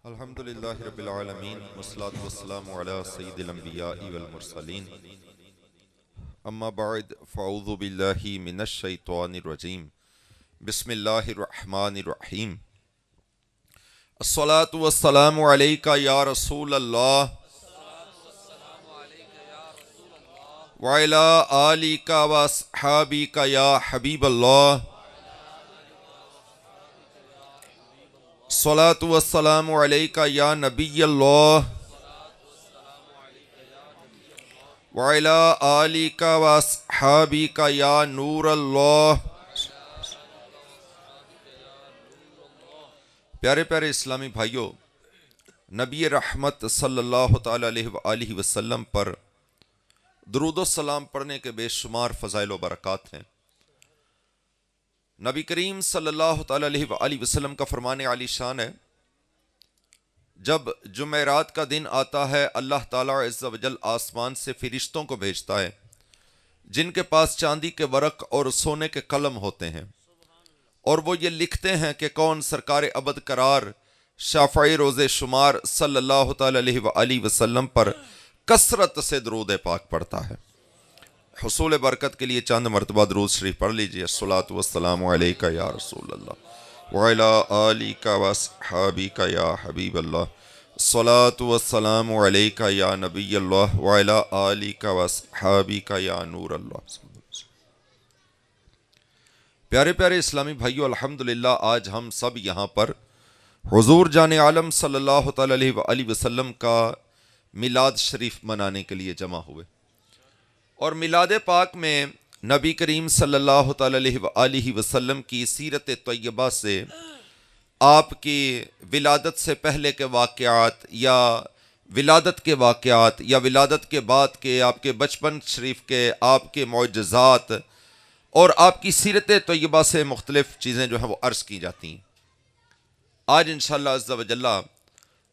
الحمدللہ رب العالمین والصلاة والسلام علی سید الانبیاء والمرسلین اما بعد فاعوذ باللہ من الشیطان الرجیم بسم اللہ الرحمن الرحیم الصلاة والسلام علیکہ یا رسول اللہ وعلی آلکہ واصحابکہ یا حبیب اللہ الصلاة والسلام علیکہ یا نبی اللہ وعلی آلکہ واصحابکہ یا نور اللہ۔ پیارے پیارے اسلامی بھائیوں، نبی رحمت صلی اللہ تعالی علیہ وآلہ وسلم پر درود و سلام پڑھنے کے بے شمار فضائل و برکات ہیں۔ نبی کریم صلی اللہ تعالی علیہ وآلہ وسلم کا فرمان عالی شان ہے، جب جمعرات کا دن آتا ہے اللہ تعالیٰ عز و جل آسمان سے فرشتوں کو بھیجتا ہے جن کے پاس چاندی کے ورق اور سونے کے قلم ہوتے ہیں، اور وہ یہ لکھتے ہیں کہ کون سرکار ابد قرار شافعی روز شمار صلی اللہ تعالی علیہ وآلہ وسلم پر کثرت سے درود پاک پڑھتا ہے۔ حصول برکت کے لیے چند مرتبہ درود شریف پڑھ لیجئے۔ الصلاۃ والسلام علیکہ یا رسول اللہ وعلی آلکہ واصحابکہ یا حبیب اللہ، الصلاۃ والسلام علیکہ یا نبی اللہ وعلی آلکہ واصحابکہ یا نور اللہ۔ پیارے پیارے اسلامی بھائیو، الحمدللہ آج ہم سب یہاں پر حضور جان عالم صلی اللہ تعالی علیہ وآلہ وسلم کا میلاد شریف منانے کے لیے جمع ہوئے، اور میلاد پاک میں نبی کریم صلی اللہ تعالی علیہ وآلہ وسلم کی سیرت طیبہ سے، آپ کی ولادت سے پہلے کے واقعات یا ولادت کے واقعات یا ولادت کے بعد کے آپ کے بچپن شریف کے آپ کے معجزات اور آپ کی سیرت طیبہ سے مختلف چیزیں جو ہیں وہ عرض کی جاتی ہیں۔ آج انشاءاللہ عز و جل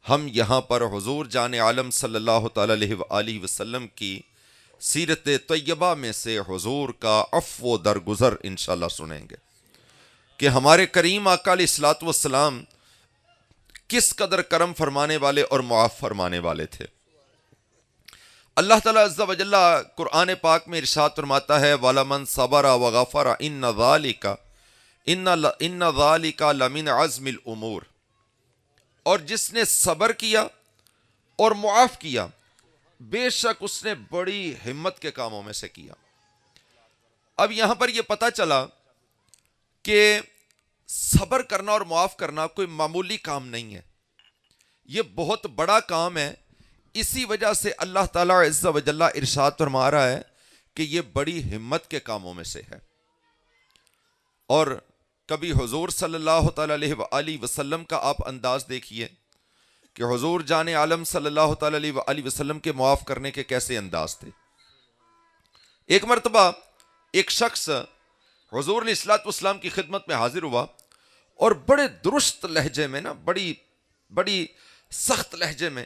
ہم یہاں پر حضور جان عالم صلی اللہ تعالی علیہ وآلہ وسلم کی سیرت طیبہ میں سے حضور کا عفو و درگزر انشاءاللہ سنیں گے کہ ہمارے کریم آقا علیہ الصلوۃ والسلام کس قدر کرم فرمانے والے اور معاف فرمانے والے تھے۔ اللہ تعالیٰ عز و جل قرآن پاک میں ارشاد فرماتا ہے وَلَمَنْ صَبَرَ وَغَفَرَ إِنَّ ذَلِكَ لَمِنْ عَزْمِ الْأُمُورِ، اور جس نے صبر کیا اور معاف کیا بے شک اس نے بڑی ہمت کے کاموں میں سے کیا۔ اب یہاں پر یہ پتہ چلا کہ صبر کرنا اور معاف کرنا کوئی معمولی کام نہیں ہے، یہ بہت بڑا کام ہے۔ اسی وجہ سے اللہ تعالیٰ عز و جل ارشاد فرما رہا ہے کہ یہ بڑی ہمت کے کاموں میں سے ہے۔ اور کبھی حضور صلی اللہ تعالی علیہ وآلہ وسلم کا آپ انداز دیکھیے کہ حضور جان عالم صلی اللہ تعالی علیہ وآلہ وسلم کے معاف کرنے کے کیسے انداز تھے۔ ایک مرتبہ ایک شخص حضور علیہ الصلوۃ والسلام کی خدمت میں حاضر ہوا اور بڑے درست لہجے میں بڑی سخت لہجے میں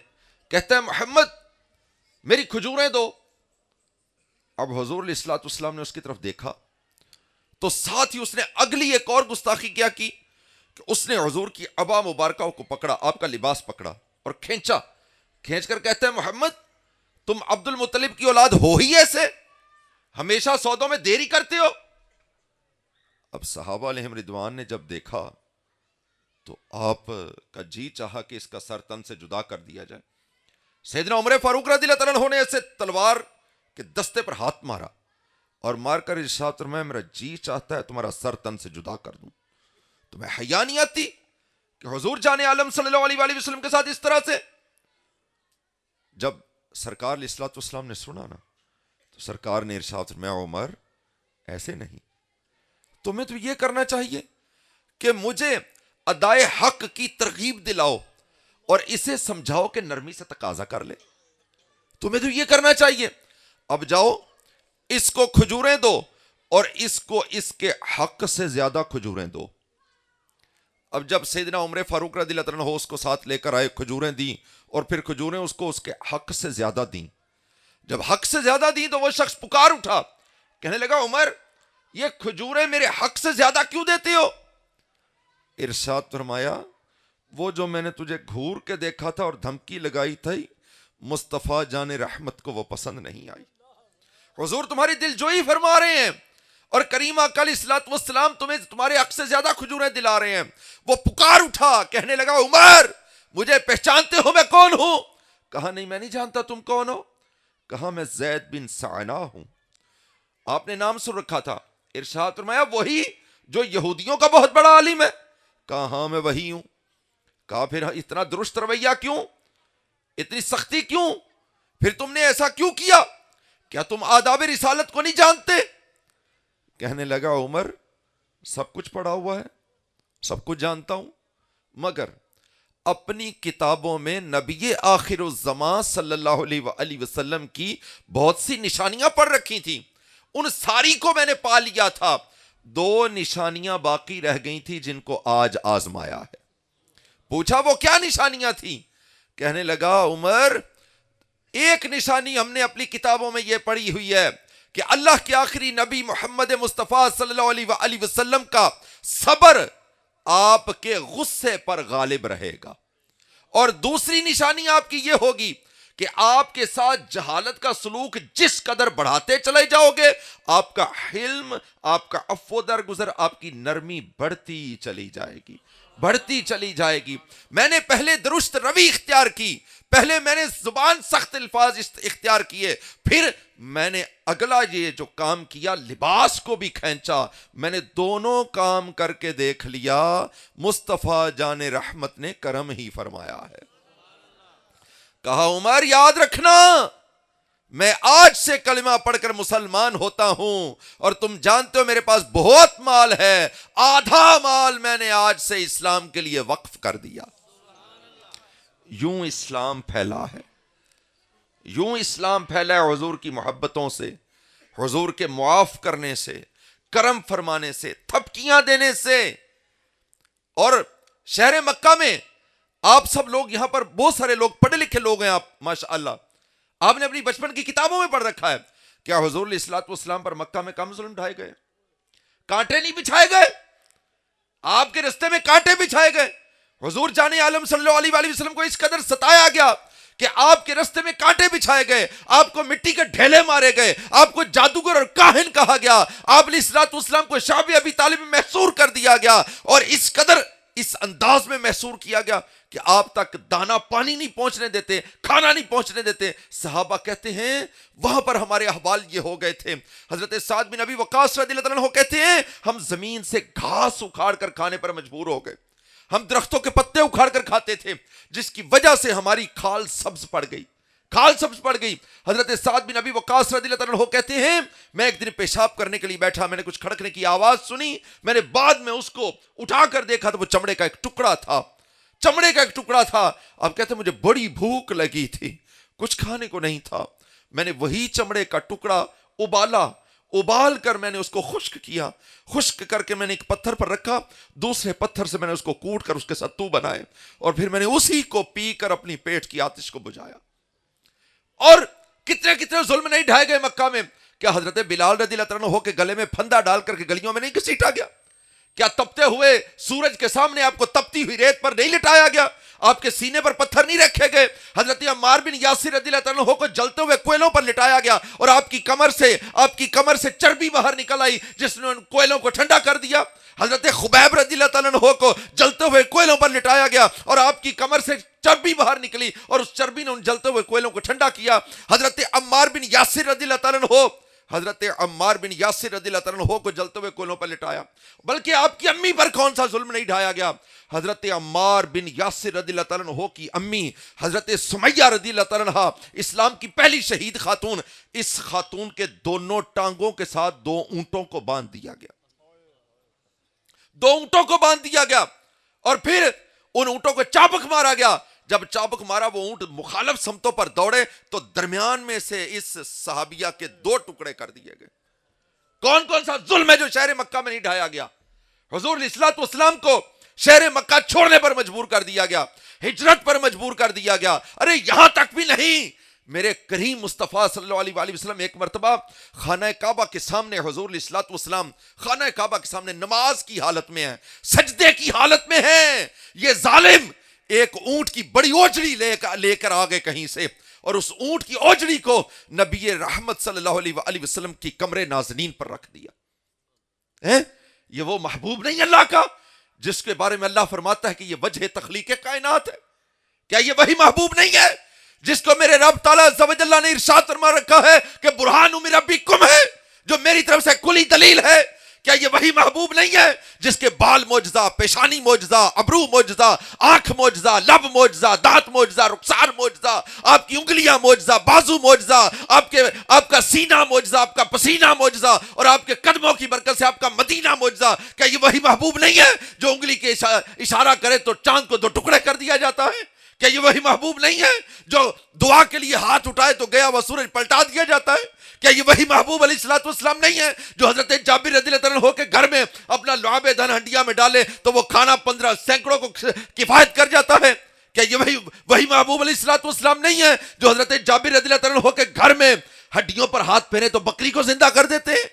کہتا ہے محمد میری کھجوریں دو۔ اب حضور علیہ الصلوۃ والسلام نے اس کی طرف دیکھا تو ساتھ ہی اس نے اگلی ایک اور گستاخی کیا کی کہ اس نے حضور کی عبا مبارکہ کو پکڑا، آپ کا لباس پکڑا اور کھینچ کر کہتا ہے محمد تم عبد المطلب کی اولاد ہو ہی ایسے، ہمیشہ سودوں میں دیری کرتے ہو۔ اب صحابہ علیہم رضوان نے جب دیکھا تو آپ کا جی چاہا کہ اس کا سر تن سے جدا کر دیا جائے۔ سیدنا عمر فاروق رضی اللہ تعالیٰ عنہ نے ایسے تلوار کے دستے پر ہاتھ مارا اور مار کر ارشاد فرمایا میرا جی چاہتا ہے تمہارا سر تن سے جدا کر دوں۔ تمہیں حیا نہیں آتی کہ حضور جان عالم صلی اللہ علیہ وآلہ وسلم کے ساتھ اس طرح سے؟ جب سرکار علیہ الصلوۃ والسلام نے سنا نا تو سرکار نے ارشاد فرمایا عمر ایسے نہیں، تمہیں تو یہ کرنا چاہیے کہ مجھے ادائے حق کی ترغیب دلاؤ اور اسے سمجھاؤ کہ نرمی سے تقاضا کر لے، تمہیں تو یہ کرنا چاہیے۔ اب جاؤ اس کو کھجوریں دو اور اس کو اس کے حق سے زیادہ کھجوریں دو۔ اب جب سیدنا عمر فاروق رضی اللہ عنہ اس کو ساتھ لے کر آئے، کھجوریں دیں اور پھر کھجوریں اس کو اس کے حق سے زیادہ دیں۔ جب حق سے زیادہ دیں تو وہ شخص پکار اٹھا، کہنے لگا عمر یہ کھجوریں میرے حق سے زیادہ کیوں دیتے ہو؟ ارشاد فرمایا وہ جو میں نے تجھے گھور کے دیکھا تھا اور دھمکی لگائی تھی، مصطفیٰ جان رحمت کو وہ پسند نہیں آئی۔ حضور تمہاری دل جوئی فرما رہے ہیں، اور کریم آقا علیہ الصلوۃ والسلام تمہیں تمہارے حق سے زیادہ کھجوریں دلا رہے ہیں۔ وہ پکار اٹھا، کہنے لگا عمر مجھے پہچانتے ہو میں کون ہوں؟ کہا نہیں میں نہیں جانتا تم کون ہو۔ کہا میں زید بن سعنا ہوں۔ آپ نے نام سن رکھا تھا، ارشاد فرمایا وہی جو یہودیوں کا بہت بڑا عالم ہے؟ کہا ہاں میں وہی ہوں۔ کہا پھر اتنا درست رویہ کیوں، اتنی سختی کیوں، پھر تم نے ایسا کیوں کیا؟ کیا تم آداب رسالت کو نہیں جانتے؟ کہنے لگا عمر سب کچھ پڑھا ہوا ہے، سب کچھ جانتا ہوں، مگر اپنی کتابوں میں نبی آخر الزمان صلی اللہ علیہ وآلہ وسلم کی بہت سی نشانیاں پڑھ رکھی تھیں، ان ساری کو میں نے پا لیا تھا، 2 نشانیاں باقی رہ گئی تھی جن کو آج آزمایا ہے۔ پوچھا وہ کیا نشانیاں تھیں؟ کہنے لگا عمر ایک نشانی ہم نے اپنی کتابوں میں یہ پڑھی ہوئی ہے کہ اللہ کے آخری نبی محمد مصطفیٰ صلی اللہ علیہ وآلہ وسلم کا صبر آپ کے غصے پر غالب رہے گا، اور دوسری نشانی آپ کی یہ ہوگی کہ آپ کے ساتھ جہالت کا سلوک جس قدر بڑھاتے چلے جاؤ گے، آپ کا حلم، آپ کا عفو درگزر، آپ کی نرمی بڑھتی چلی جائے گی، بڑھتی چلی جائے گی۔ میں نے پہلے درست روی اختیار کی، پہلے میں نے زبان سخت الفاظ اختیار کیے، پھر میں نے اگلا یہ جو کام کیا لباس کو بھی کھینچا، میں نے دونوں کام کر کے دیکھ لیا، مصطفیٰ جان رحمت نے کرم ہی فرمایا ہے۔ کہا عمر یاد رکھنا میں آج سے کلمہ پڑھ کر مسلمان ہوتا ہوں، اور تم جانتے ہو میرے پاس بہت مال ہے، آدھا مال میں نے آج سے اسلام کے لیے وقف کر دیا۔ یوں اسلام پھیلا ہے، یوں اسلام پھیلا ہے، حضور کی محبتوں سے، حضور کے معاف کرنے سے، کرم فرمانے سے، تھپکیاں دینے سے۔ اور شہر مکہ میں آپ سب لوگ، یہاں پر بہت سارے لوگ پڑھے لکھے لوگ ہیں، آپ ماشاءاللہ آپ نے اپنی بچپن کی کتابوں میں پڑھ رکھا ہے، کیا حضور علیہ الصلوۃ والسلام پر مکہ میں کم ظلم ڈھائے گئے؟ کانٹے نہیں بچھائے گئے؟ آپ کے رستے میں کانٹے بچھائے گئے؟ حضور جان عالم صلی اللہ علیہ وآلہ وسلم کو اس قدر ستایا گیا کہ آپ کے رستے میں کانٹے بچھائے گئے، آپ کو مٹی کے ڈھیلے مارے گئے، آپ کو جادوگر اور کاہن کہا گیا، آپ علیہ الصلوۃ والسلام کو شعب ابی طالب میں محصور کر دیا گیا، اور اس قدر اس انداز میں محصور کیا گیا کہ آپ تک دانا پانی نہیں پہنچنے دیتے، کھانا نہیں پہنچنے دیتے۔ صحابہ کہتے ہیں وہاں پر ہمارے احوال یہ ہو گئے تھے۔ حضرت سعد بن ابی وقاص رضی اللہ عنہ کہتے ہیں ہم زمین سے گھاس اکھاڑ کر کھانے پر مجبور ہو گئے، ہم درختوں کے پتے اکھاڑ کر کھاتے تھے، جس کی وجہ سے ہماری کھال سبز پڑ گئی، کھال سبز پڑ گئی۔ حضرت سعد بن ابی وقاص رضی اللہ عنہ کہتے ہیں میں ایک دن پیشاب کرنے کے لیے بیٹھا، میں نے کچھ کھڑکنے کی آواز سنی، میں نے بعد میں اس کو اٹھا کر دیکھا تو وہ چمڑے کا ایک ٹکڑا تھا، چمڑے کا ایک ٹکڑا تھا۔ اب کہتے ہیں مجھے بڑی بھوک لگی تھی، کچھ کھانے کو نہیں تھا، میں نے وہی چمڑے کا ٹکڑا ابال کر میں نے اس کو خشک کیا، خشک کر کے میں نے ایک پتھر پر رکھا، دوسرے پتھر سے میں نے اس کو کوٹ کر اس کے ستو بنائے، اور پھر میں نے اسی کو پی کر اپنی پیٹ کی آتش کو بجھایا۔ اور کتنے کتنے ظلم نہیں ڈھائے گئے مکہ میں۔ کیا حضرت بلال رضی اللہ عنہ کے گلے میں پھندا ڈال کر کے گلیوں میں نہیں گھسیٹا گیا؟ کیا تپتے ہوئے سورج کے سامنے آپ کو تپتی ہوئی ریت پر نہیں لٹایا گیا؟ آپ کے سینے پر پتھر نہیں رکھے گئے؟ حضرت عمار بن یاسر رضی اللہ عنہ کو جلتے ہوئے کوئلوں پر لٹایا گیا، اور آپ کی کمر سے چربی باہر نکل آئی جس نے ان کوئلوں کو ٹھنڈا کر دیا۔ حضرت خبیب رضی اللہ عنہ کو جلتے ہوئے کوئلوں پر لٹایا گیا، اور آپ کی کمر سے چربی باہر نکلی، اور اس چربی نے ان جلتے ہوئے کوئلوں کو ٹھنڈا کیا۔ حضرت عمار بن یاسر رضی اللہ عنہ کو جلتے ہوئے کوئلوں پر لٹایا۔ بلکہ آپ کی امی پر کون سا ظلم نہیں ڈھایا گیا؟ حضرت عمار بن یاسر رضی اللہ عنہ کی امی حضرت سمیہ رضی اللہ عنہ، اسلام کی پہلی شہید خاتون، اس خاتون کے دونوں ٹانگوں کے ساتھ 2 اونٹوں کو باندھ دیا گیا، 2 اونٹوں کو باندھ دیا گیا، اور پھر ان اونٹوں کو چابک مارا گیا۔ جب چابک مارا وہ اونٹ مخالف سمتوں پر دوڑے تو درمیان میں سے اس صحابیہ کے 2 ٹکڑے کر دیے گئے۔ کون سا ظلم ہے جو شہر مکہ میں نہیں ڈھایا گیا؟ حضور علیہ الصلوۃ والسلام کو شہر مکہ چھوڑنے پر مجبور کر دیا گیا، ہجرت پر مجبور کر دیا گیا۔ ارے یہاں تک بھی نہیں، میرے کریم مصطفیٰ صلی اللہ علیہ وآلہ وسلم ایک مرتبہ خانہ کعبہ کے سامنے، حضور علیہ الصلوۃ والسلام خانہ کعبہ کے سامنے نماز کی حالت میں ہیں، سجدے کی حالت میں ہیں۔ یہ ظالم ایک اونٹ کی بڑی اوجڑی لے کر آ گئے کہیں سے، اور اس اونٹ کی اوجڑی کو نبی رحمت صلی اللہ علیہ وآلہ وسلم کی کمرے نازنین پر رکھ دیا۔ یہ وہ محبوب نہیں اللہ کا جس کے بارے میں اللہ فرماتا ہے کہ یہ وجہ تخلیق کائنات ہے؟ کیا یہ وہی محبوب نہیں ہے جس کو میرے رب تعالیٰ عز و جل نے ارشاد فرما رکھا ہے کہ برہان من ربکم ہے، جو میری طرف سے کلی دلیل ہے؟ کیا یہ وہی محبوب نہیں ہے جس کے بال معجزہ، پیشانی معجزہ، ابرو معجزہ، آنکھ معجزہ، لب معجزہ، دانت معجزہ، رخسار معجزہ، آپ کی انگلیاں معجزہ، بازو معجزہ، آپ کا سینہ معجزہ، آپ کا پسینہ معجزہ، اور آپ کے قدموں کی برکت سے آپ کا مدینہ معجزہ؟ کیا یہ وہی محبوب نہیں ہے جو انگلی کے اشارہ کرے تو چاند کو 2 ٹکڑے کر دیا جاتا ہے؟ کیا یہ وہی محبوب نہیں ہے جو دعا کے لیے ہاتھ اٹھائے تو گیا وہ سورج پلٹا دیا جاتا ہے؟ کیا یہ وہی محبوب علیہ الصلوۃ والسلام نہیں ہے جو حضرت جابر رضی اللہ عنہ کے گھر میں اپنا لعاب دھن ہنڈیا میں ڈالے تو وہ کھانا 15 سینکڑوں کو کفایت کر جاتا ہے؟ کیا یہ وہی محبوب علیہ الصلوۃ والسلام نہیں ہے جو حضرت جابر رضی اللہ عنہ کے گھر میں ہڈیوں پر ہاتھ پھیرے تو بکری کو زندہ کر دیتے ہیں،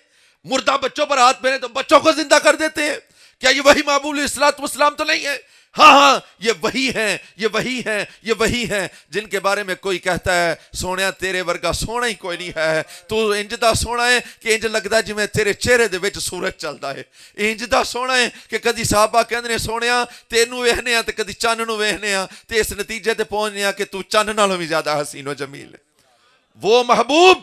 مردہ بچوں پر ہاتھ پھیرے تو بچوں کو زندہ کر دیتے ہیں؟ کیا یہ وہی محبوب علیہ الصلوۃ والسلام تو نہیں ہے؟ ہاں یہ وہی ہیں، یہ وہی ہیں، یہ وہی ہیں جن کے بارے میں کوئی کہتا ہے سونیا تیرے ورگا سونا ہی کوئی نہیں ہے، تو انجدہ سونا ہے کہ انج لگتا ہے جویں تیرے چہرے دے وچ سورج چلدا ہے، انجدہ سونا ہے کہ کدی صحابہ کہندے نے سونیا تینوں ویکھنے ہاں تے کدی چن نوں ویکھنے ہاں تے اس نتیجے تے پہنچنے ہاں کہ تو چن نالوں بھی زیادہ حسین و جمیل ہے۔ وہ محبوب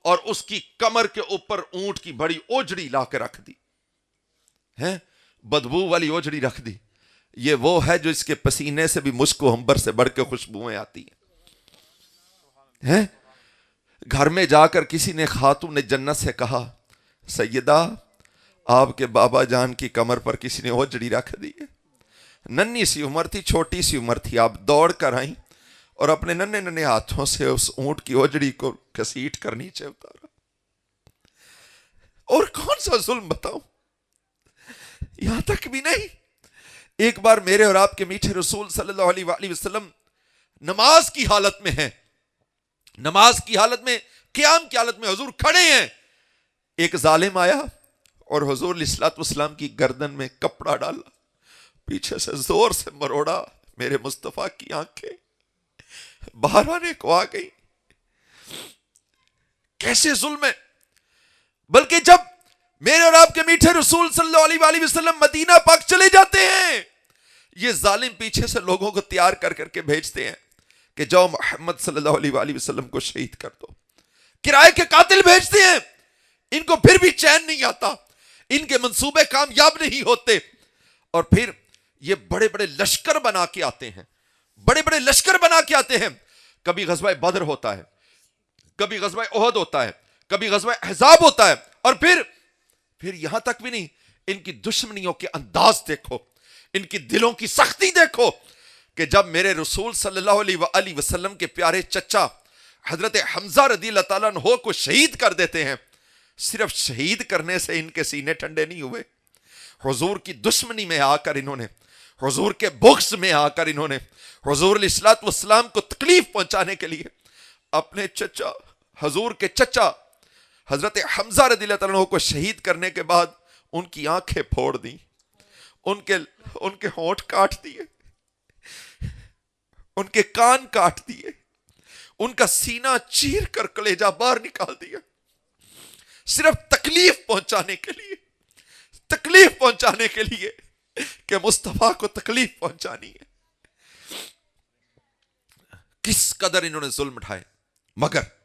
اور اس کی کمر کے اوپر اونٹ کی بڑی اوجڑی لا کے رکھ دی ہے، بدبو والی اوجڑی رکھ دی۔ یہ وہ ہے جو اس کے پسینے سے بھی مشک و عنبر سے بڑھ کے خوشبوئیں آتی ہیں۔ گھر میں جا کر کسی نے خاتون نے جنت سے کہا سیدہ آپ کے بابا جان کی کمر پر کسی نے اوجڑی رکھ دی ہے۔ ننھی سی عمر تھی، چھوٹی سی عمر تھی، آپ دوڑ کر آئیں اور اپنے ننھے ننھے ہاتھوں سے اس اونٹ کی اوجڑی کو گھسیٹ کر نیچے اتارا۔ اور کون سا ظلم بتاؤں، یہاں تک بھی نہیں، ایک بار میرے اور آپ کے میٹھے رسول صلی اللہ علیہ وآلہ وسلم نماز کی حالت میں ہیں، نماز کی حالت میں، قیام کی حالت میں حضور کھڑے ہیں، ایک ظالم آیا اور حضور علیہ الصلوۃ والسلام کی گردن میں کپڑا ڈالا، پیچھے سے زور سے مروڑا، میرے مصطفیٰ کی آنکھیں باہر آنے کو آ گئی۔ کیسے ظلم ہے! بلکہ جب میرے اور آپ کے میٹھے رسول صلی اللہ علیہ وآلہ وسلم مدینہ پاک چلے جاتے ہیں، یہ ظالم پیچھے سے لوگوں کو تیار کر کر کے بھیجتے ہیں کہ جاؤ محمد صلی اللہ علیہ وآلہ وسلم کو شہید کر دو، کرائے کے قاتل بھیجتے ہیں۔ ان کو پھر بھی چین نہیں آتا، ان کے منصوبے کامیاب نہیں ہوتے، اور پھر یہ بڑے بڑے لشکر بنا کے آتے ہیں، بڑے بڑے لشکر بنا کے آتے ہیں۔ کبھی غزوہ بدر ہوتا ہے، کبھی غزوہ احد ہوتا ہے، کبھی غزوہ احزاب ہوتا ہے، اور پھر یہاں تک بھی نہیں، ان کی دشمنیوں کے انداز دیکھو، ان کی دلوں کی سختی دیکھو کہ جب میرے رسول صلی اللہ علیہ وآلہ وسلم کے پیارے چچا حضرت حمزہ رضی اللہ تعالیٰ عنہ کو شہید کر دیتے ہیں، صرف شہید کرنے سے ان کے سینے ٹھنڈے نہیں ہوئے، حضور کی دشمنی میں آ کر انہوں نے، حضور کے بغض میں آ کر انہوں نے حضور علیہ الصلوۃ والسلام کو تکلیف پہنچانے کے لیے اپنے چچا، حضور کے چچا حضرت حمزہ رضی اللہ عنہ کو شہید کرنے کے بعد ان کی آنکھیں پھوڑ دیں، ان کے ہونٹ کاٹ دیے، ان کے کان کاٹ دیے، ان کا سینہ چیر کر کلیجہ باہر نکال دیا، صرف تکلیف پہنچانے کے لیے، تکلیف پہنچانے کے لیے کہ مصطفیٰ کو تکلیف پہنچانی ہے۔ کس قدر انہوں نے ظلم اٹھائے، مگر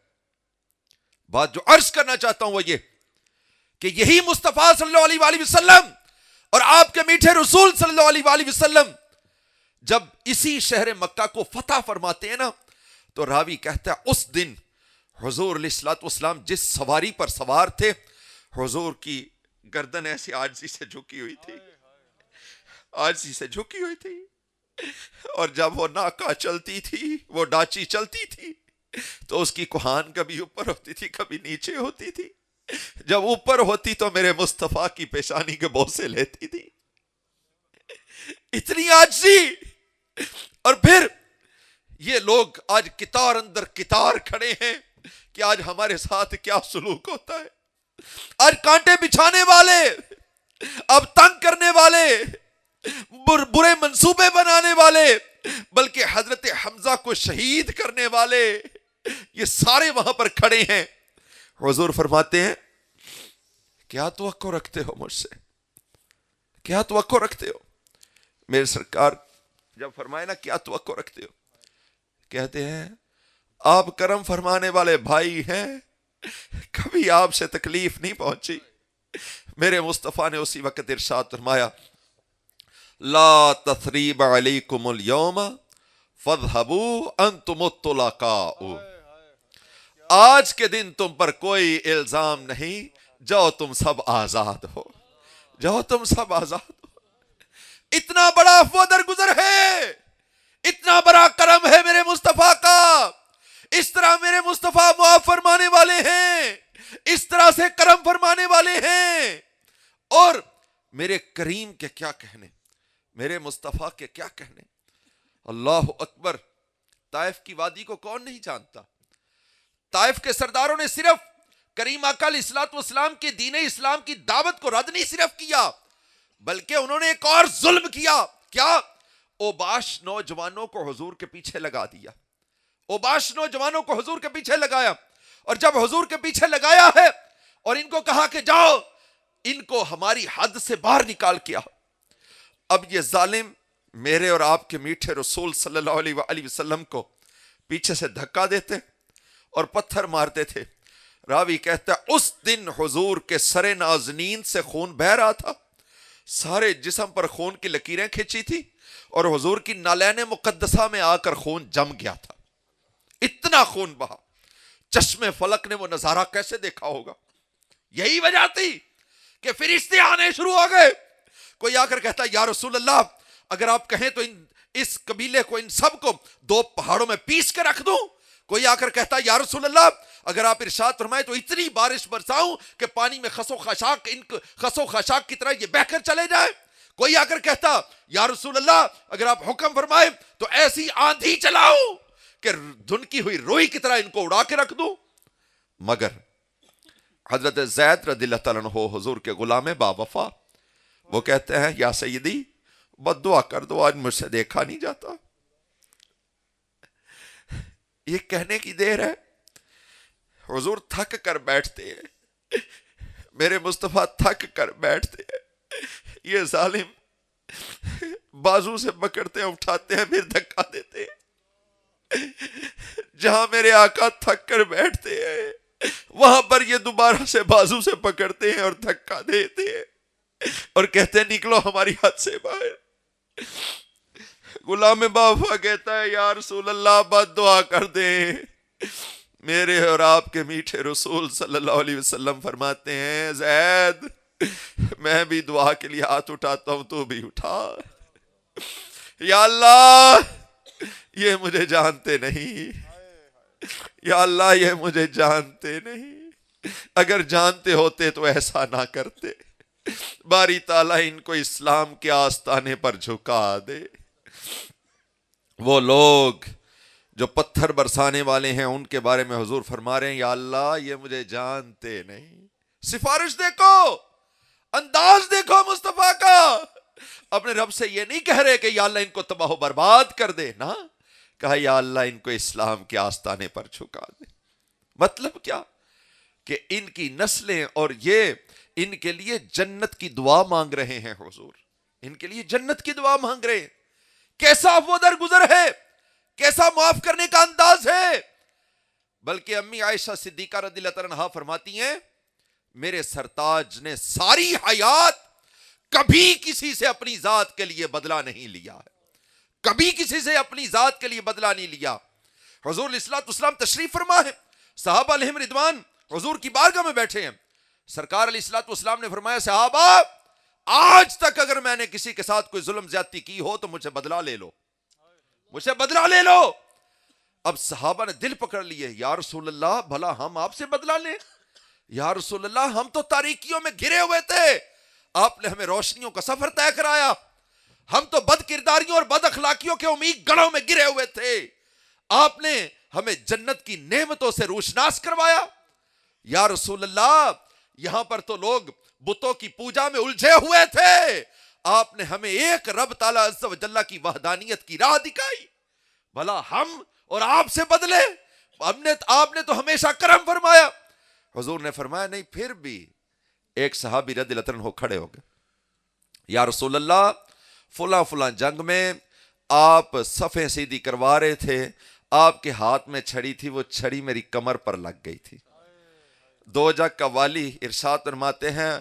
بات جو عرض کرنا چاہتا ہوں وہ یہ کہ یہی مصطفیٰ صلی اللہ علیہ وآلہ وسلم اور آپ کے میٹھے رسول صلی اللہ علیہ وآلہ وسلم جب اسی شہر مکہ کو فتح فرماتے ہیں نا، تو راوی کہتا ہے اس دن حضور علیہ الصلوۃ والسلام جس سواری پر سوار تھے، حضور کی گردن ایسی عاجزی سے جھکی ہوئی تھی، عاجزی سے جھکی ہوئی تھی، اور جب وہ ناکا چلتی تھی، وہ ڈاچی چلتی تھی تو اس کی کوہان کبھی اوپر ہوتی تھی کبھی نیچے ہوتی تھی، جب اوپر ہوتی تو میرے مصطفیٰ کی پیشانی کے بوسے لیتی تھی، اتنی عاجزی۔ اور پھر یہ لوگ آج کتار اندر کتار کھڑے ہیں کہ آج ہمارے ساتھ کیا سلوک ہوتا ہے، آج کانٹے بچھانے والے، اب تنگ کرنے والے، برے منصوبے بنانے والے، بلکہ حضرت حمزہ کو شہید کرنے والے یہ سارے وہاں پر کھڑے ہیں. حضور فرماتے ہیں کیا توقع رکھتے ہو مجھ سے؟ کیا توقع رکھتے ہو؟ میرے سرکار جب فرمائے نا کیا توقع رکھتے ہو، کہتے ہیں آپ کرم فرمانے والے بھائی ہیں، کبھی آپ سے تکلیف نہیں پہنچی. میرے مصطفیٰ نے اسی وقت ارشاد فرمایا لا تثریب علیکم اليوم فاذهبوا انتم الطلقاء. آج کے دن تم پر کوئی الزام نہیں، جاؤ تم سب آزاد ہو، جاؤ تم سب آزاد ہو. اتنا بڑا عفو درگزر ہے، اتنا بڑا کرم ہے میرے مصطفیٰ کا. اس طرح میرے مصطفیٰ معاف فرمانے والے ہیں، اس طرح سے کرم فرمانے والے ہیں. اور میرے کریم کے کیا کہنے، میرے مصطفیٰ کے کیا کہنے. اللہ اکبر. طائف کی وادی کو کون نہیں جانتا؟ طائف کے سرداروں نے صرف کریم آقا علیہ الصلوۃ والسلام کے دین اسلام کی دعوت کو رد نہیں صرف کیا، بلکہ انہوں نے ایک اور ظلم کیا. کیا؟ اوباش نوجوانوں کو حضور کے پیچھے لگا دیا. اوباش نوجوانوں کو حضور کے پیچھے لگایا، اور جب حضور کے پیچھے لگایا ہے اور ان کو کہا کہ جاؤ ان کو ہماری حد سے باہر نکال کے آؤ، اب یہ ظالم میرے اور آپ کے میٹھے رسول صلی اللہ علیہ وآلہ وسلم کو پیچھے سے دھکا دیتے اور پتھر مارتے تھے. راوی کہتا ہے اس دن حضور کے سر نازنین سے خون بہہ رہا تھا، سارے جسم پر خون کی لکیریں کھینچی تھی، اور حضور کی نالین مقدسہ میں آ کر خون جم گیا تھا. اتنا خون بہا. چشم فلک نے وہ نظارہ کیسے دیکھا ہوگا؟ یہی وجہ تھی کہ فرشتے آنے شروع ہو گئے. کوئی آ کر کہتا یا رسول اللہ اگر آپ کہیں تو اس قبیلے کو، ان سب کو 2 پہاڑوں میں پیس کے رکھ دوں. کوئی آ کر کہتا یا رسول اللہ اگر آپ ارشاد فرمائے تو اتنی بارش برساؤں کہ پانی میں خس و خاشاک کی طرح یہ بہہ کر چلے جائے. کوئی آ کر کہتا یا رسول اللہ اگر آپ حکم فرمائے تو ایسی آندھی چلاؤں کہ دھنکی ہوئی روئی کی طرح ان کو اڑا کے رکھ دوں. مگر حضرت زید رضی اللہ تعالیٰ عنہ حضور کے غلام با وفا، وہ کہتے ہیں یا سیدی بد دعا کر دو، آج مجھ سے دیکھا نہیں جاتا. یہ کہنے کی دیر ہے، حضور تھک کر بیٹھتے ہیں، میرے مصطفیٰ تھک کر بیٹھتے ہیں. یہ ظالم بازو سے پکڑتے ہیں، اٹھاتے ہیں، پھر دھکا دیتے ہیں. جہاں میرے آقا تھک کر بیٹھتے ہیں وہاں پر یہ دوبارہ سے بازو سے پکڑتے ہیں اور دھکا دیتے ہیں اور کہتے ہیں نکلو ہماری حد سے باہر. غلام بافا کہتا ہے یا رسول اللہ بد دعا کر دیں. میرے اور آپ کے میٹھے رسول صلی اللہ علیہ وسلم فرماتے ہیں زید میں بھی دعا کے لیے ہاتھ اٹھاتا ہوں، تو بھی اٹھا. یا اللہ یہ مجھے جانتے نہیں، یا اللہ یہ مجھے جانتے نہیں، اگر جانتے ہوتے تو ایسا نہ کرتے. باری تعالیٰ ان کو اسلام کے آستانے پر جھکا دے. وہ لوگ جو پتھر برسانے والے ہیں ان کے بارے میں حضور فرما رہے ہیں یا اللہ یہ مجھے جانتے نہیں. سفارش دیکھو، انداز دیکھو مصطفیٰ کا. اپنے رب سے یہ نہیں کہہ رہے کہ یا اللہ ان کو تباہ و برباد کر دے، نا کہا یا اللہ ان کو اسلام کے آستانے پر جھکا دے. مطلب کیا کہ ان کی نسلیں اور یہ ان کے لیے جنت کی دعا مانگ رہے ہیں. حضور ان کے لیے جنت کی دعا مانگ رہے ہیں. کیسا وہ درگزر ہے، کیسا معاف کرنے کا انداز ہے. بلکہ امی عائشہ صدیقہ رضی اللہ عنہا فرماتی ہیں میرے سرتاج نے ساری حیات کبھی کسی سے اپنی ذات کے لیے بدلہ نہیں لیا ہے، کبھی کسی سے اپنی ذات کے لیے بدلہ نہیں لیا. حضور علیہ الصلوۃ والسلام تشریف فرما ہے، صحابہ علیہم رضوان حضور کی بارگاہ میں بیٹھے ہیں. سرکار علیہ الصلوۃ والسلام نے فرمایا صحابہ آج تک اگر میں نے کسی کے ساتھ کوئی ظلم زیادتی کی ہو تو مجھے بدلہ لے لو، مجھے بدلہ لے لو. اب صحابہ نے دل پکڑ لیے یا رسول اللہ بھلا ہم آپ سے بدلہ لیں؟ یا رسول اللہ ہم تو تاریکیوں میں گھرے ہوئے تھے، آپ نے ہمیں روشنیوں کا سفر طے کرایا. ہم تو بد کرداریوں اور بد اخلاقیوں کے امید گڑھوں میں گرے ہوئے تھے، آپ نے ہمیں جنت کی نعمتوں سے روشناس کروایا. یا رسول اللہ یہاں پر تو لوگ بتوں کی پوجا میں الجھے ہوئے تھے، آپ نے ہمیں ایک رب تعالیٰ عز و جل کی وحدانیت کی راہ دکھائی، بھلا ہم اور آپ سے بدلے؟ آپ نے تو ہمیشہ کرم فرمایا۔ حضور نے فرمایا نہیں، پھر بھی ایک صحابی رضی اللہ عنہ کھڑے ہو گئے، یا رسول اللہ فلاں فلاں جنگ میں آپ صفیں سیدھی کروا رہے تھے، آپ کے ہاتھ میں چھڑی تھی، وہ چھڑی میری کمر پر لگ گئی تھی۔ دو جگ کا والی ارشاد فرماتے ہیں